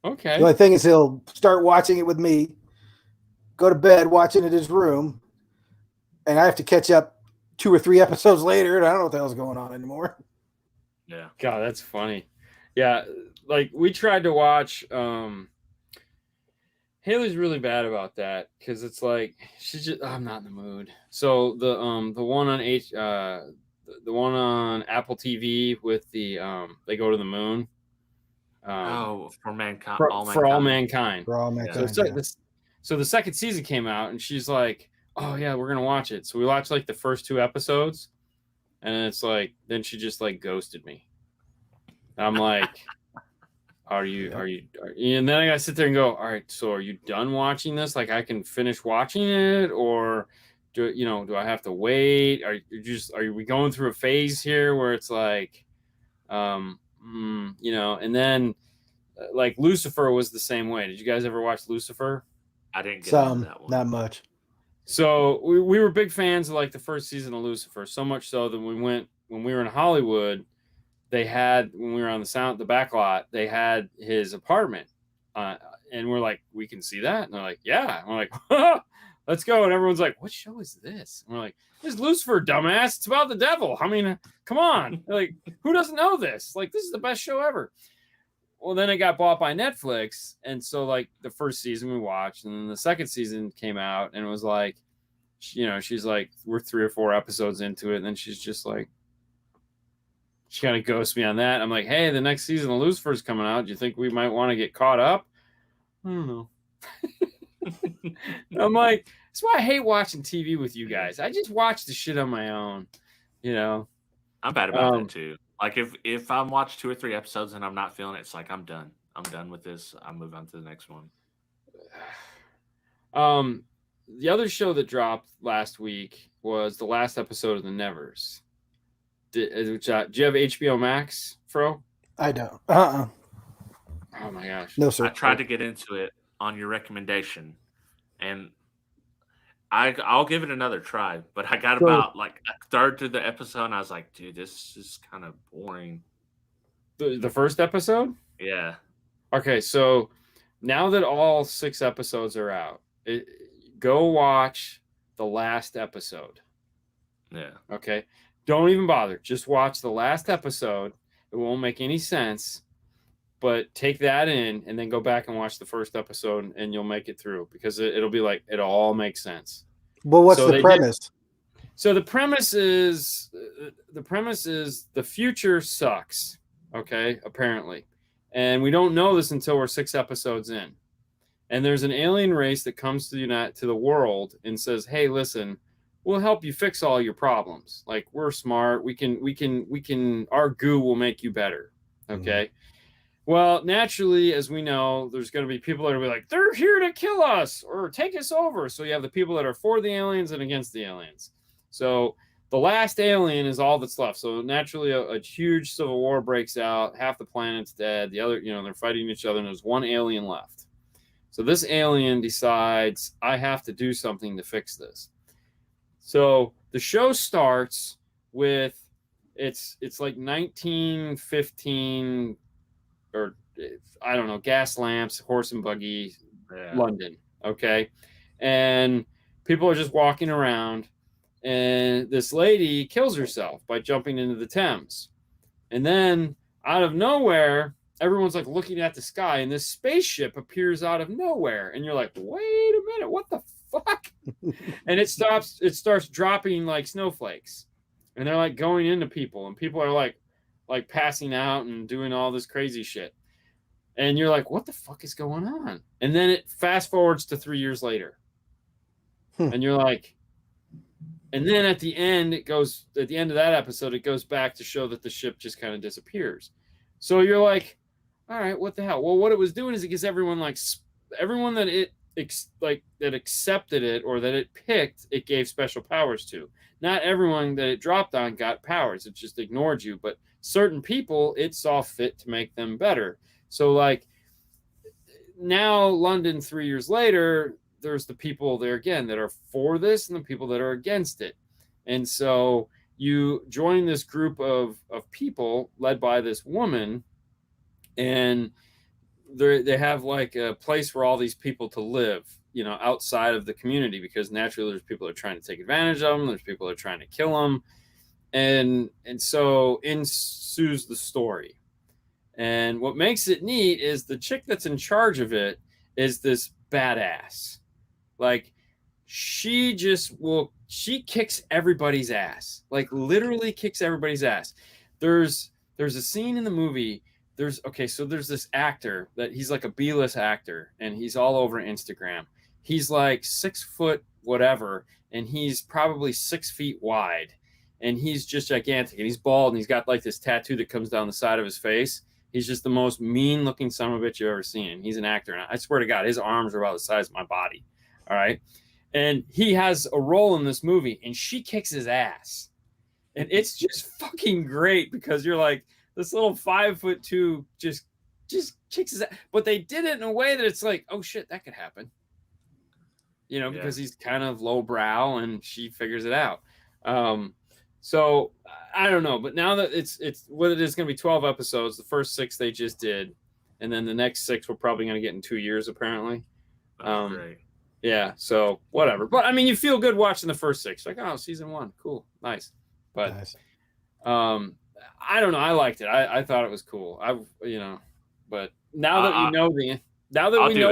Okay. The only thing is he'll start watching it with me, go to bed, watching it in his room, and I have to catch up 2 or 3 episodes later, and I don't know what the hell's going on anymore. Yeah. God, that's funny. Yeah, like we tried to watch Haley's really bad about that because it's like she's just I'm not in the mood. So the one on the one on Apple TV with the they go to the moon. For mankind. For all mankind. mankind. For all mankind. So the second season came out and she's like, oh yeah, we're gonna watch it. So we watched like the first 2 episodes, and it's like then she just like ghosted me. And I'm like, are you? And then I gotta sit there and go, all right, so are you done watching this? Like I can finish watching it, or do I have to wait? Are we going through a phase here where it's like, and then like Lucifer was the same way. Did you guys ever watch Lucifer? I didn't get into that one. Not much. So we were big fans of like the first season of Lucifer, so much so that when we were in Hollywood, they had when we were on the back lot, they had his apartment, and we're like, we can see that, and they're like, yeah, and we're like, let's go, and everyone's like, what show is this? And we're like, this is Lucifer, dumbass. It's about the devil. I mean, come on, like who doesn't know this? Like this is the best show ever. Well, then it got bought by Netflix, and so like the first season we watched, and then the second season came out, and it was like, she's like, we're 3 or 4 episodes into it, and then she's just like, she kind of ghosts me on that. I'm like, hey, the next season of Lucifer's coming out. Do you think we might want to get caught up? I don't know. I'm like, that's why I hate watching TV with you guys. I just watch the shit on my own, I'm bad about that too. Like if I'm watched 2 or 3 episodes and I'm not feeling it, it's like I'm done. I'm done with this. I'll move on to the next one. The other show that dropped last week was the last episode of The Nevers. Do you have HBO Max, Fro? I don't. Oh my gosh. No, sir. I tried to get into it on your recommendation, and I'll give it another try. But I got about like a third through the episode, and I was like, dude, this is kind of boring. The first episode? Yeah. Okay, so now that all 6 episodes are out, go watch the last episode. Yeah. Okay. Don't even bother. Just watch the last episode. It won't make any sense, but take that in and then go back and watch the first episode and you'll make it through, because it'll be like, it all makes sense. Well, what's the premise? So the premise is the future sucks. Okay. Apparently. And we don't know this until we're 6 episodes in. And there's an alien race that comes to the world and says, "Hey, listen, we'll help you fix all your problems. Like, we're smart. We can. Our goo will make you better." Okay. Mm-hmm. Well, naturally, as we know, there's going to be people that will be like, "They're here to kill us or take us over." So you have the people that are for the aliens and against the aliens. So the last alien is all that's left. So naturally, a huge civil war breaks out. Half the planet's dead. The other, they're fighting each other, and there's one alien left. So this alien decides, I have to do something to fix this. So the show starts with, it's like 1915, or I don't know, gas lamps, horse and buggy, London. Okay. And people are just walking around, and this lady kills herself by jumping into the Thames. And then out of nowhere, everyone's like looking at the sky, and this spaceship appears out of nowhere. And you're like, wait a minute, what the fuck? And it starts dropping like snowflakes. And they're like going into people, and people are like passing out and doing all this crazy shit. And you're like, what the fuck is going on? And then it fast forwards to 3 years later. And you're like, and then at the end of that episode, it goes back to show that the ship just kind of disappears. So you're like, all right, what the hell? Well, what it was doing is it gives everyone that that accepted it or that it picked, it gave special powers to. Not everyone that it dropped on got powers. It just ignored you. But certain people, it saw fit to make them better. So like now, London 3 years later, there's the people there again that are for this and the people that are against it. And so you join this group of people led by this woman, and they have like a place for all these people to live, outside of the community, because naturally there's people that are trying to take advantage of them. There's people that are trying to kill them. And so ensues the story. And what makes it neat is the chick that's in charge of it is this badass. Like, she kicks everybody's ass, like literally kicks everybody's ass. There's a scene in the movie. There's this actor that he's like a B-list actor, and he's all over Instagram. He's like 6 foot whatever, and he's probably 6 feet wide, and he's just gigantic, and he's bald, and he's got like this tattoo that comes down the side of his face. He's just the most mean looking son of a bitch you've ever seen. And he's an actor, and I swear to God, his arms are about the size of my body. All right. And he has a role in this movie, and she kicks his ass. And it's just fucking great, because you're like, this little 5'2" just kicks his ass. But they did it in a way that it's like, oh shit, that could happen. Because he's kind of lowbrow, and she figures it out. So I don't know, but now that it's what it is going to be 12 episodes. The first 6 they just did, and then the next 6 we're probably going to get in 2 years apparently. That's great. Yeah, so whatever. But I mean, you feel good watching the first 6. Like, oh, season 1, cool, nice. But nice. I don't know. I liked it. I thought it was cool. But now that we know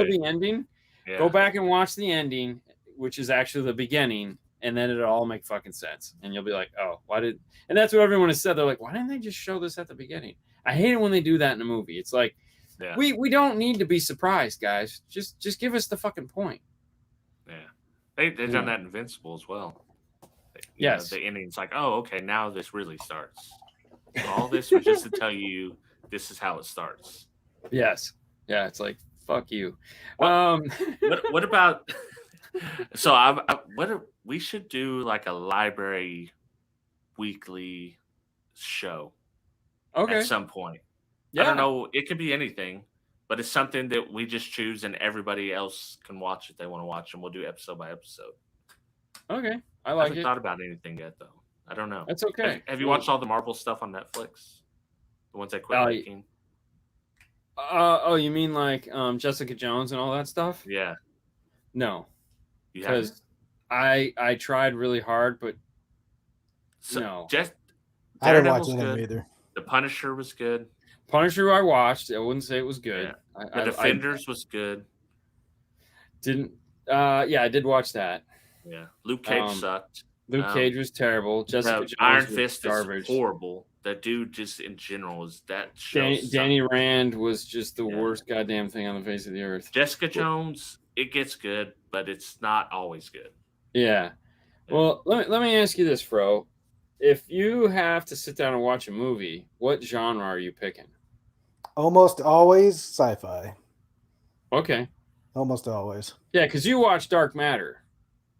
the ending, go back and watch the ending, which is actually the beginning, and then it'll all make fucking sense. And you'll be like, oh, why did? And that's what everyone has said. They're like, why didn't they just show this at the beginning? I hate it when they do that in a movie. It's like, we don't need to be surprised, guys. Just give us the fucking point. Yeah, they've done that in Invincible as well. Yes, the ending's like, oh, okay, now this really starts. All this was just to tell you this is how it starts. Yes, yeah, it's like, fuck you. What about? So we should do like a library weekly show. Okay. At some point. Yeah. I don't know. It could be anything. But it's something that we just choose, and everybody else can watch if they want to watch, and we'll do episode by episode. Okay, I haven't thought about anything yet, though. I don't know. That's okay. Have you watched all the Marvel stuff on Netflix? The ones they quit making? Oh, you mean like Jessica Jones and all that stuff? Yeah. No, You haven't? because I tried really hard, but So, no. Just I didn't watch Daredevil's any of them good. either. The Punisher was good. Punisher I watched. I wouldn't say it was good. Yeah. I Defenders was good. didn't. Yeah, I did watch that. Yeah. Luke Cage sucked. Luke Cage was terrible. Jessica Jones Iron was Fist garbage. is horrible. That dude just in general is that show. Danny Rand was just the worst goddamn thing on the face of the earth. Jessica Jones, it gets good, but it's not always good. Yeah. Well, let me ask you this, Fro. If you have to sit down and watch a movie, what genre are you picking? Almost always sci-fi. Okay. Almost always. Yeah, because you watch Dark Matter.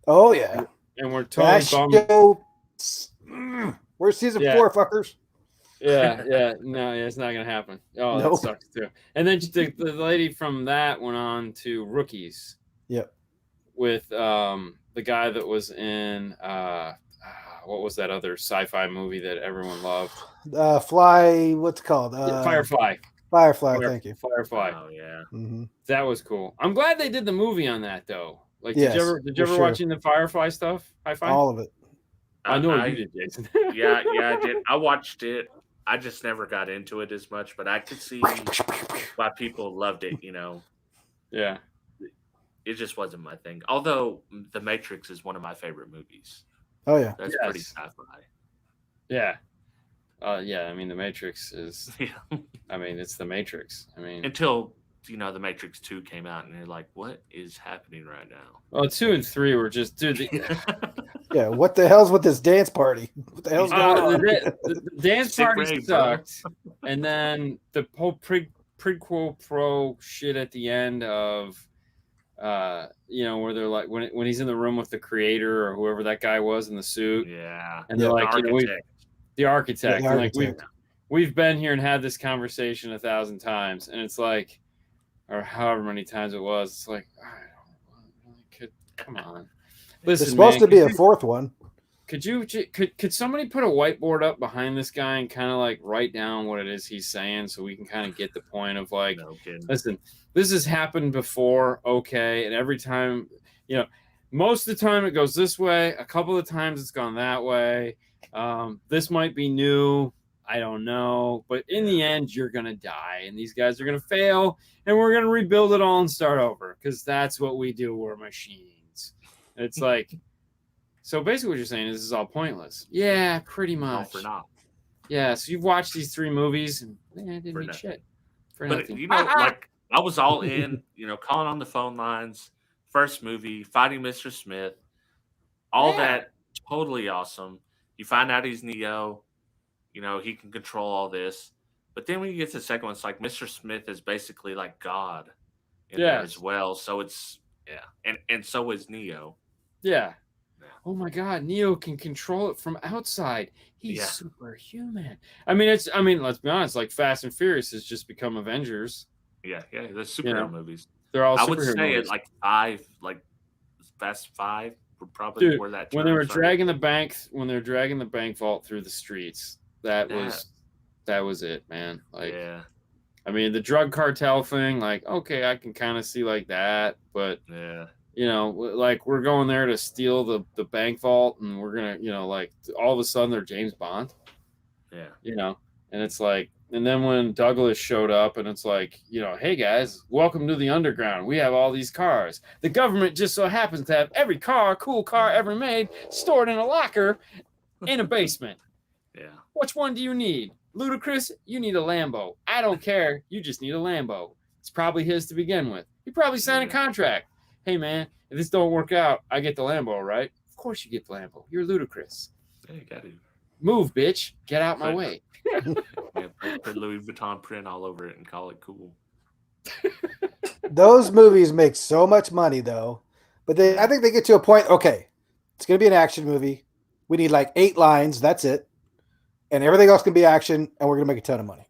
Oh yeah. And we're totally that show, where's season 4, fuckers? Yeah. No, it's not gonna happen. Oh, that sucks too. And then the lady from that went on to Rookies. Yep. With the guy that was in what was that other sci-fi movie that everyone loved? Fly, what's it called? Firefly. Thank you. Firefly. Oh yeah. Mm-hmm. That was cool. I'm glad they did the movie on that though. Like, yes, did you ever watch the Firefly stuff? Hi-Fi? All of it. I know you did, Jason. yeah, I did. I watched it. I just never got into it as much, but I could see why people loved it. Yeah. It just wasn't my thing. Although The Matrix is one of my favorite movies. Oh yeah, that's pretty sci-fi. Yeah. Yeah. I mean, The Matrix is. Yeah. I mean, it's The Matrix. I mean, until The Matrix 2 came out, and you're like, what is happening right now? Well, 2 and 3 were just, dude. Yeah, what the hell's with this dance party? What the hell's going on? The dance party sucked, and then the whole prequel pro shit at the end of, where they're like when he's in the room with the creator or whoever that guy was in the suit. Yeah, and they're like, the architect. Yeah, like we've been here and had this conversation 1,000 times, and it's like, or however many times it was. It's like, come on. Listen, there's supposed to be a 4th one. Could somebody put a whiteboard up behind this guy and kind of like write down what it is he's saying so we can kind of get the point of like, listen, this has happened before, okay, and every time, most of the time it goes this way. A couple of times it's gone that way. This might be new. I don't know, but in the end, you're gonna die, and these guys are gonna fail, and we're gonna rebuild it all and start over because that's what we do. We're machines. It's like, so basically, what you're saying is this is all pointless. Yeah, pretty much. No, for now. Yeah, so you've watched these 3 movies, and it didn't mean shit. For nothing. Like I was all in. Calling on the phone lines. First movie, fighting Mr. Smith. All that totally awesome. You find out he's Neo. He can control all this. But then when you get to the second one, it's like Mr. Smith is basically like God in there as well. So it's, and so is Neo. Yeah. Oh my God, Neo can control it from outside. He's superhuman. I mean, let's be honest, like Fast and Furious has just become Avengers. Yeah, the superhero movies. They're all superhero I would say movies. it like 5, like Fast 5 would probably where that when they were dragging the bank vault through the streets. That was it, man. Like, I mean, the drug cartel thing, like, okay, I can kind of see like that, but like we're going there to steal the bank vault, and we're gonna, like all of a sudden they're James Bond. Yeah. And it's like, and then when Douglas showed up, and it's like, hey guys, welcome to the underground. We have all these cars. The government just so happens to have every cool car ever made stored in a locker in a basement. Yeah. Which one do you need? Ludacris, you need a Lambo. I don't care. You just need a Lambo. It's probably his to begin with. He probably signed a contract. Hey, man, if this don't work out, I get the Lambo, right? Of course you get the Lambo. You're Ludacris. Yeah, you got to. Move, bitch. Get out my way. Put Louis Vuitton print all over it and call it cool. Those movies make so much money, though. But I think they get to a point, okay, it's going to be an action movie. We need like 8 lines. That's it. And everything else can be action, and we're going to make a ton of money.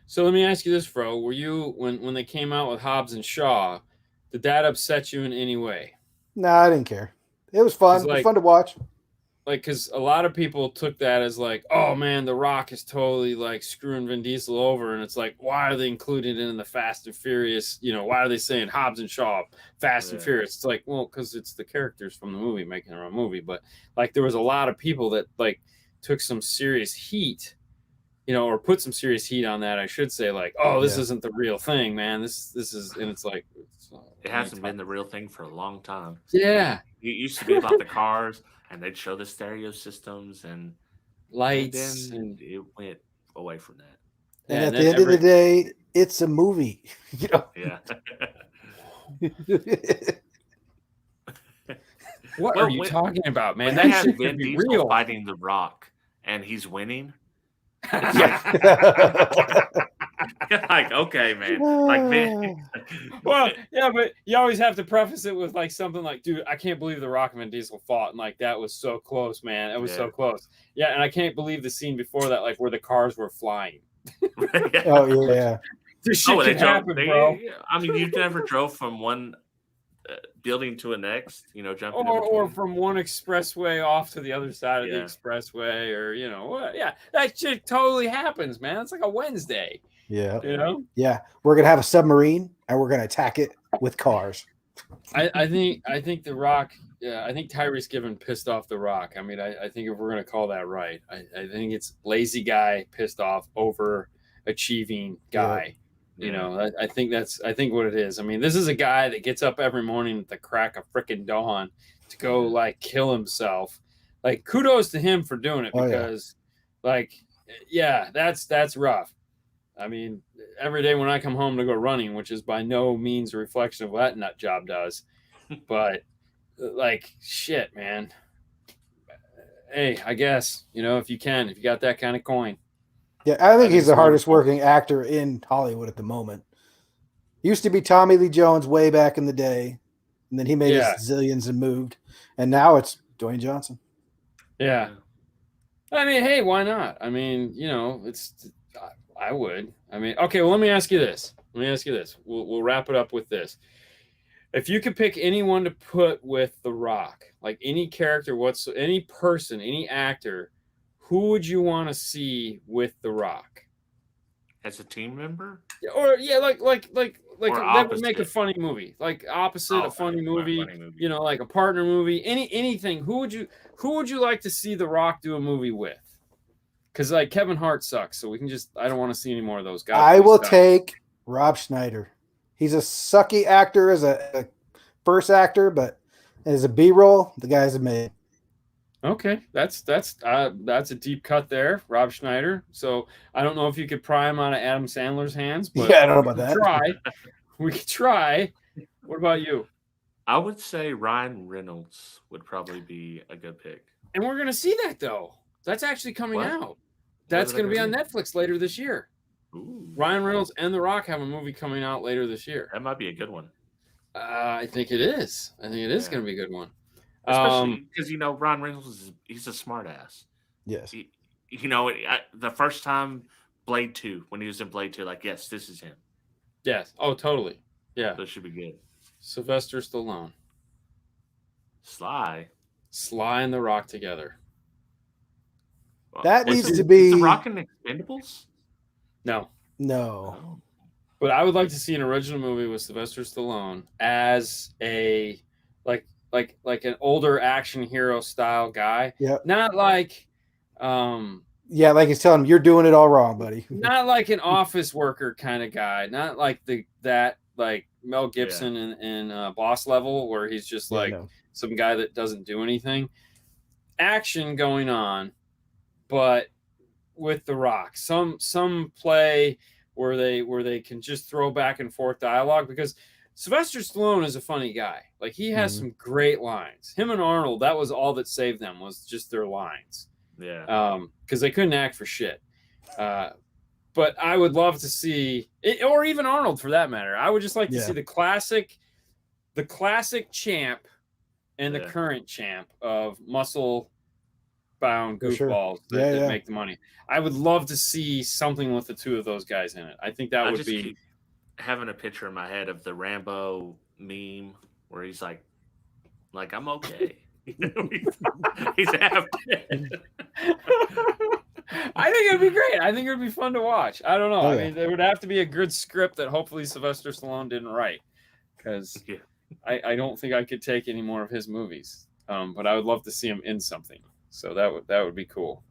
So let me ask you this, Fro. Were you, when they came out with Hobbs and Shaw, did that upset you in any way? No, I didn't care. It was fun. It was fun to watch. like, because a lot of people took that as like, oh man, The Rock is totally like screwing Vin Diesel over, and it's like, why are they including it in the Fast and Furious? You know, why are they saying Hobbs and Shaw, Fast and Furious? It's like, well, because it's the characters from the movie making their own movie. But like, there was a lot of people that like took some serious heat, you know, or put some serious heat on that, I should say, like, oh, this isn't the real thing, man. This is, and it's like, it hasn't been the real thing for a long time. Yeah, It used to be about the cars, and they'd show the stereo systems and lights, and then it went away from that. And at the end of the day, it's a movie. You know. Yeah. What are you talking about, man? That should Vin be Diesel real. fighting The Rock, and he's winning. Like, okay, man. Like, man. Well, yeah, but you always have to preface it with like something like, dude, I can't believe The Rock and Vin Diesel fought, and like that was so close, man. It was so close. Yeah, and I can't believe the scene before that, like where the cars were flying. Oh yeah. This shit can happen, bro. I mean, you've never drove from one building to a next, you know, jumping or from one expressway off to the other side of the expressway, or you know what? Yeah, that shit totally happens, man. It's like a Wednesday. Yeah, you know. Yeah, we're gonna have a submarine and we're gonna attack it with cars. I think The Rock. Yeah, I think Tyrese Given pissed off The Rock. I mean, I think if we're gonna call that right, I think it's lazy guy pissed off over achieving guy. Yeah. You know, I think what it is. I mean, this is a guy that gets up every morning at the crack of frickin' dawn to go like kill himself. Like, kudos to him for doing it, because like, yeah, that's rough. I mean, every day when I come home to go running, which is by no means a reflection of what that nut job does, but like, shit, man. Hey, I guess, you know, if you got that kind of coin. Yeah, I think he's the hardest working actor in Hollywood at the moment. He used to be Tommy Lee Jones way back in the day, and then he made his zillions and moved, and now it's Dwayne Johnson. Yeah. I mean, hey, why not? I mean, you know, I would. I mean, okay, well, let me ask you this. We'll wrap it up with this. If you could pick anyone to put with The Rock, like any character, any person, any actor, who would you want to see with The Rock? As a team member? Or like that would make a funny movie. Like opposite a funny movie, you know, like a partner movie, anything. Who would you like to see The Rock do a movie with? Because like Kevin Hart sucks, so I don't want to see any more of those guys. I will take Rob Schneider. He's a sucky actor as a first actor, but as a B-roll, the guy's amazing. Okay, that's a deep cut there, Rob Schneider. So I don't know if you could pry him out of Adam Sandler's hands, but yeah, I don't know about that. We could try. What about you? I would say Ryan Reynolds would probably be a good pick. And we're gonna see that though. That's actually coming out. That's gonna be on Netflix later this year. Ooh. Ryan Reynolds and The Rock have a movie coming out later this year. That might be a good one. I think it is. I think it is going to be a good one. Especially because, you know, Ryan Reynolds, he's a smart ass. Yes. You know, the first time Blade 2, when he was in Blade 2, like, yes, this is him. Yes. Oh, totally. Yeah. That should be good. Sylvester Stallone. Sly and The Rock together. Well, that needs to be... Is The Rock in Expendables? No. But I would like to see an original movie with Sylvester Stallone as a like an older action hero style guy. Yeah. Not like like he's telling him you're doing it all wrong, buddy. Not like an office worker kind of guy. Not like that Mel Gibson in Boss Level, where he's just some guy that doesn't do anything. Action going on, but with The Rock. Some play where they can just throw back and forth dialogue, because Sylvester Stallone is a funny guy. Like, he has some great lines. Him and Arnold, that was all that saved them, was just their lines. Yeah. Because they couldn't act for shit. But I would love to see it, or even Arnold for that matter. I would just like to see the classic champ and the current champ of muscle bound goofballs that make the money. I would love to see something with the two of those guys in it. I think that would be. Keep having a picture in my head of the Rambo meme where he's like I'm okay. He's half dead. I think it'd be great. I think it'd be fun to watch. I don't know. Oh, I yeah. mean, there would have to be a good script that hopefully Sylvester Stallone didn't write, because I don't think I could take any more of his movies. But I would love to see him in something. So that would be cool.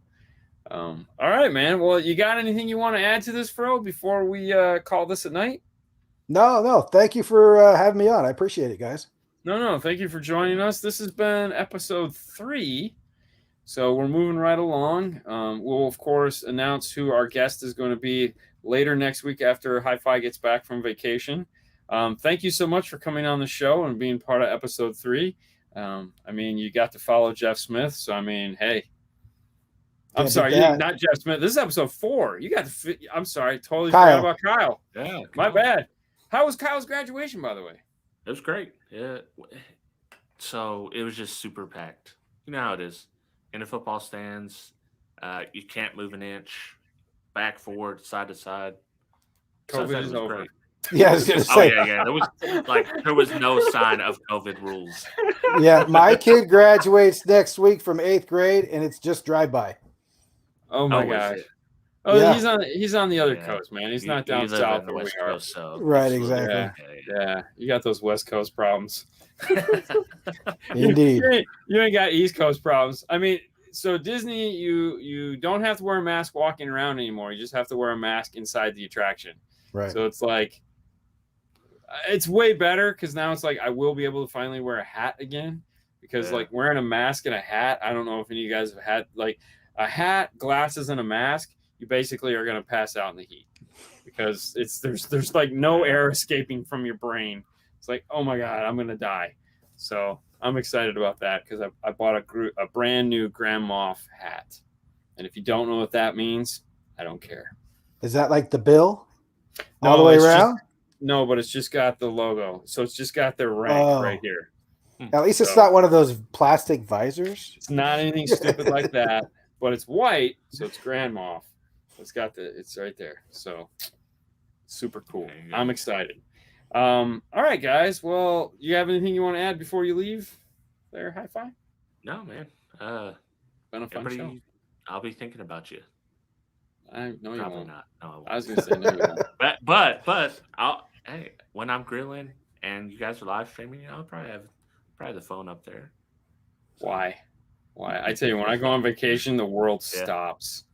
All right, man. Well, you got anything you want to add to this, Fro, before we call this a night? No. Thank you for having me on. I appreciate it, guys. No. Thank you for joining us. This has been episode 3. So we're moving right along. We'll, of course, announce who our guest is going to be later next week after Hi-Fi gets back from vacation. Thank you so much for coming on the show and being part of episode 3. I mean, you got to follow Jeff Smith. So, I mean, hey. I'm sorry, not Jeff Smith. This is episode 4. You got to. I'm sorry, totally forgot about Kyle. Yeah, my bad. How was Kyle's graduation, by the way? It was great. Yeah. So it was just super packed. You know how it is. In the football stands, you can't move an inch, back, forward, side to side. COVID is over. Great. Yeah, I was gonna say. There was no sign of COVID rules. Yeah, my kid graduates next week from 8th grade, and it's just drive-by. Oh my gosh! Oh, yeah. He's on the other coast, man. He's not down south where we are. Coast, so right, exactly. Yeah, you got those West Coast problems. Indeed, you ain't got East Coast problems. I mean, so Disney, you don't have to wear a mask walking around anymore. You just have to wear a mask inside the attraction. Right. So it's like, it's way better because now it's like I will be able to finally wear a hat again, because like wearing a mask and a hat, I don't know if any of you guys have had like a hat, glasses, and a mask. You basically are going to pass out in the heat because there's like no air escaping from your brain. It's like, oh my God, I'm going to die. So I'm excited about that because I bought a brand new Grand Moff hat. And if you don't know what that means, I don't care. Is that like the bill all the way around? No, but it's just got the logo. So it's just got their rank right here. At least it's not one of those plastic visors. It's not anything stupid like that, but it's white. So it's Grand Moff. It's right there. So super cool. I'm excited. All right, guys. Well, you have anything you want to add before you leave there, Hi-Fi? No, man. Been a fun show. I'll be thinking about you. I know you Probably won't. not. No, I won't. I was gonna say no, you won't. but hey, when I'm grilling and you guys are live streaming, I'll probably have the phone up there. Why? I tell you, when I go on vacation, the world stops.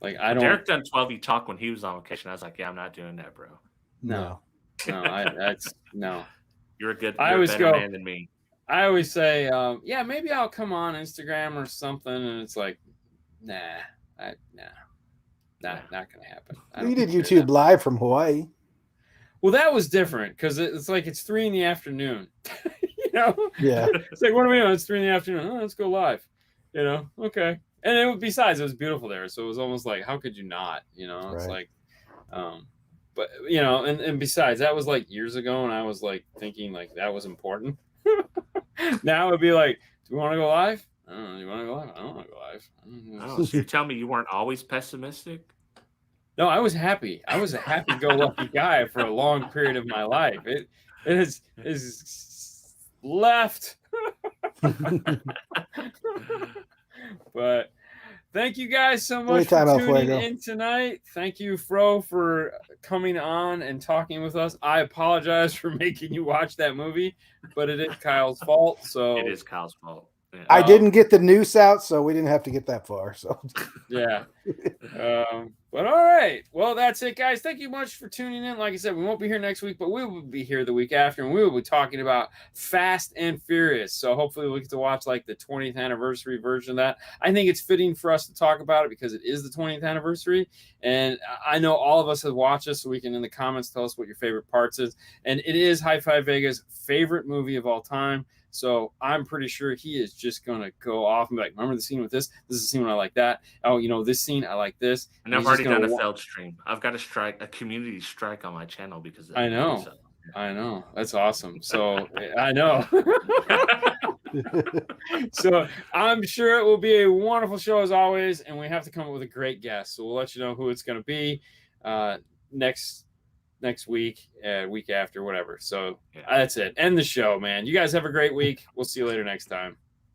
Like I don't. Derek done 12 talk when he was on vacation. I was like, yeah, I'm not doing that, bro. No. No. You're a better man than me. I always say, yeah, maybe I'll come on Instagram or something, and it's like, nah, not gonna happen. You did YouTube live from Hawaii. Well, that was different because it's like it's 3 PM. You know? Yeah. It's like, what are we doing? It's 3 PM. Oh, let's go live. You know? Okay. And besides, it was beautiful there, so it was almost like, how could you not? You know? It's like, but you know, and besides, that was like years ago, and I was like thinking like that was important. Now it'd be like, do we want to go live? I don't know. You want to go live? I don't want to go live. Oh, so you tell me you weren't always pessimistic? No, I was happy. I was a happy-go-lucky guy for a long period of my life. It is left. But thank you guys so much for tuning in tonight. Thank you, Fro, for coming on and talking with us. I apologize for making you watch that movie, but it is Kyle's fault. So it is Kyle's fault. Yeah. I didn't get the noose out, so we didn't have to get that far. So yeah. But all right. Well, that's it, guys. Thank you much for tuning in. Like I said, we won't be here next week, but we will be here the week after, and we will be talking about Fast and Furious. So hopefully we get to watch like the 20th anniversary version of that. I think it's fitting for us to talk about it because it is the 20th anniversary. And I know all of us have watched this, so we can in the comments tell us what your favorite parts is. And it is Hifivega's favorite movie of all time. So I'm pretty sure he is just going to go off and be like, remember the scene with this? This is the scene when I like that. Oh, you know, this scene, I like this. And I've already done a failed stream. I've got a community strike on my channel because of that. I know. I know. That's awesome. So I know. So I'm sure it will be a wonderful show as always. And we have to come up with a great guest. So we'll let you know who it's going to be next week, week after, whatever. So that's it. End the show, man. You guys have a great week. We'll see you later next time.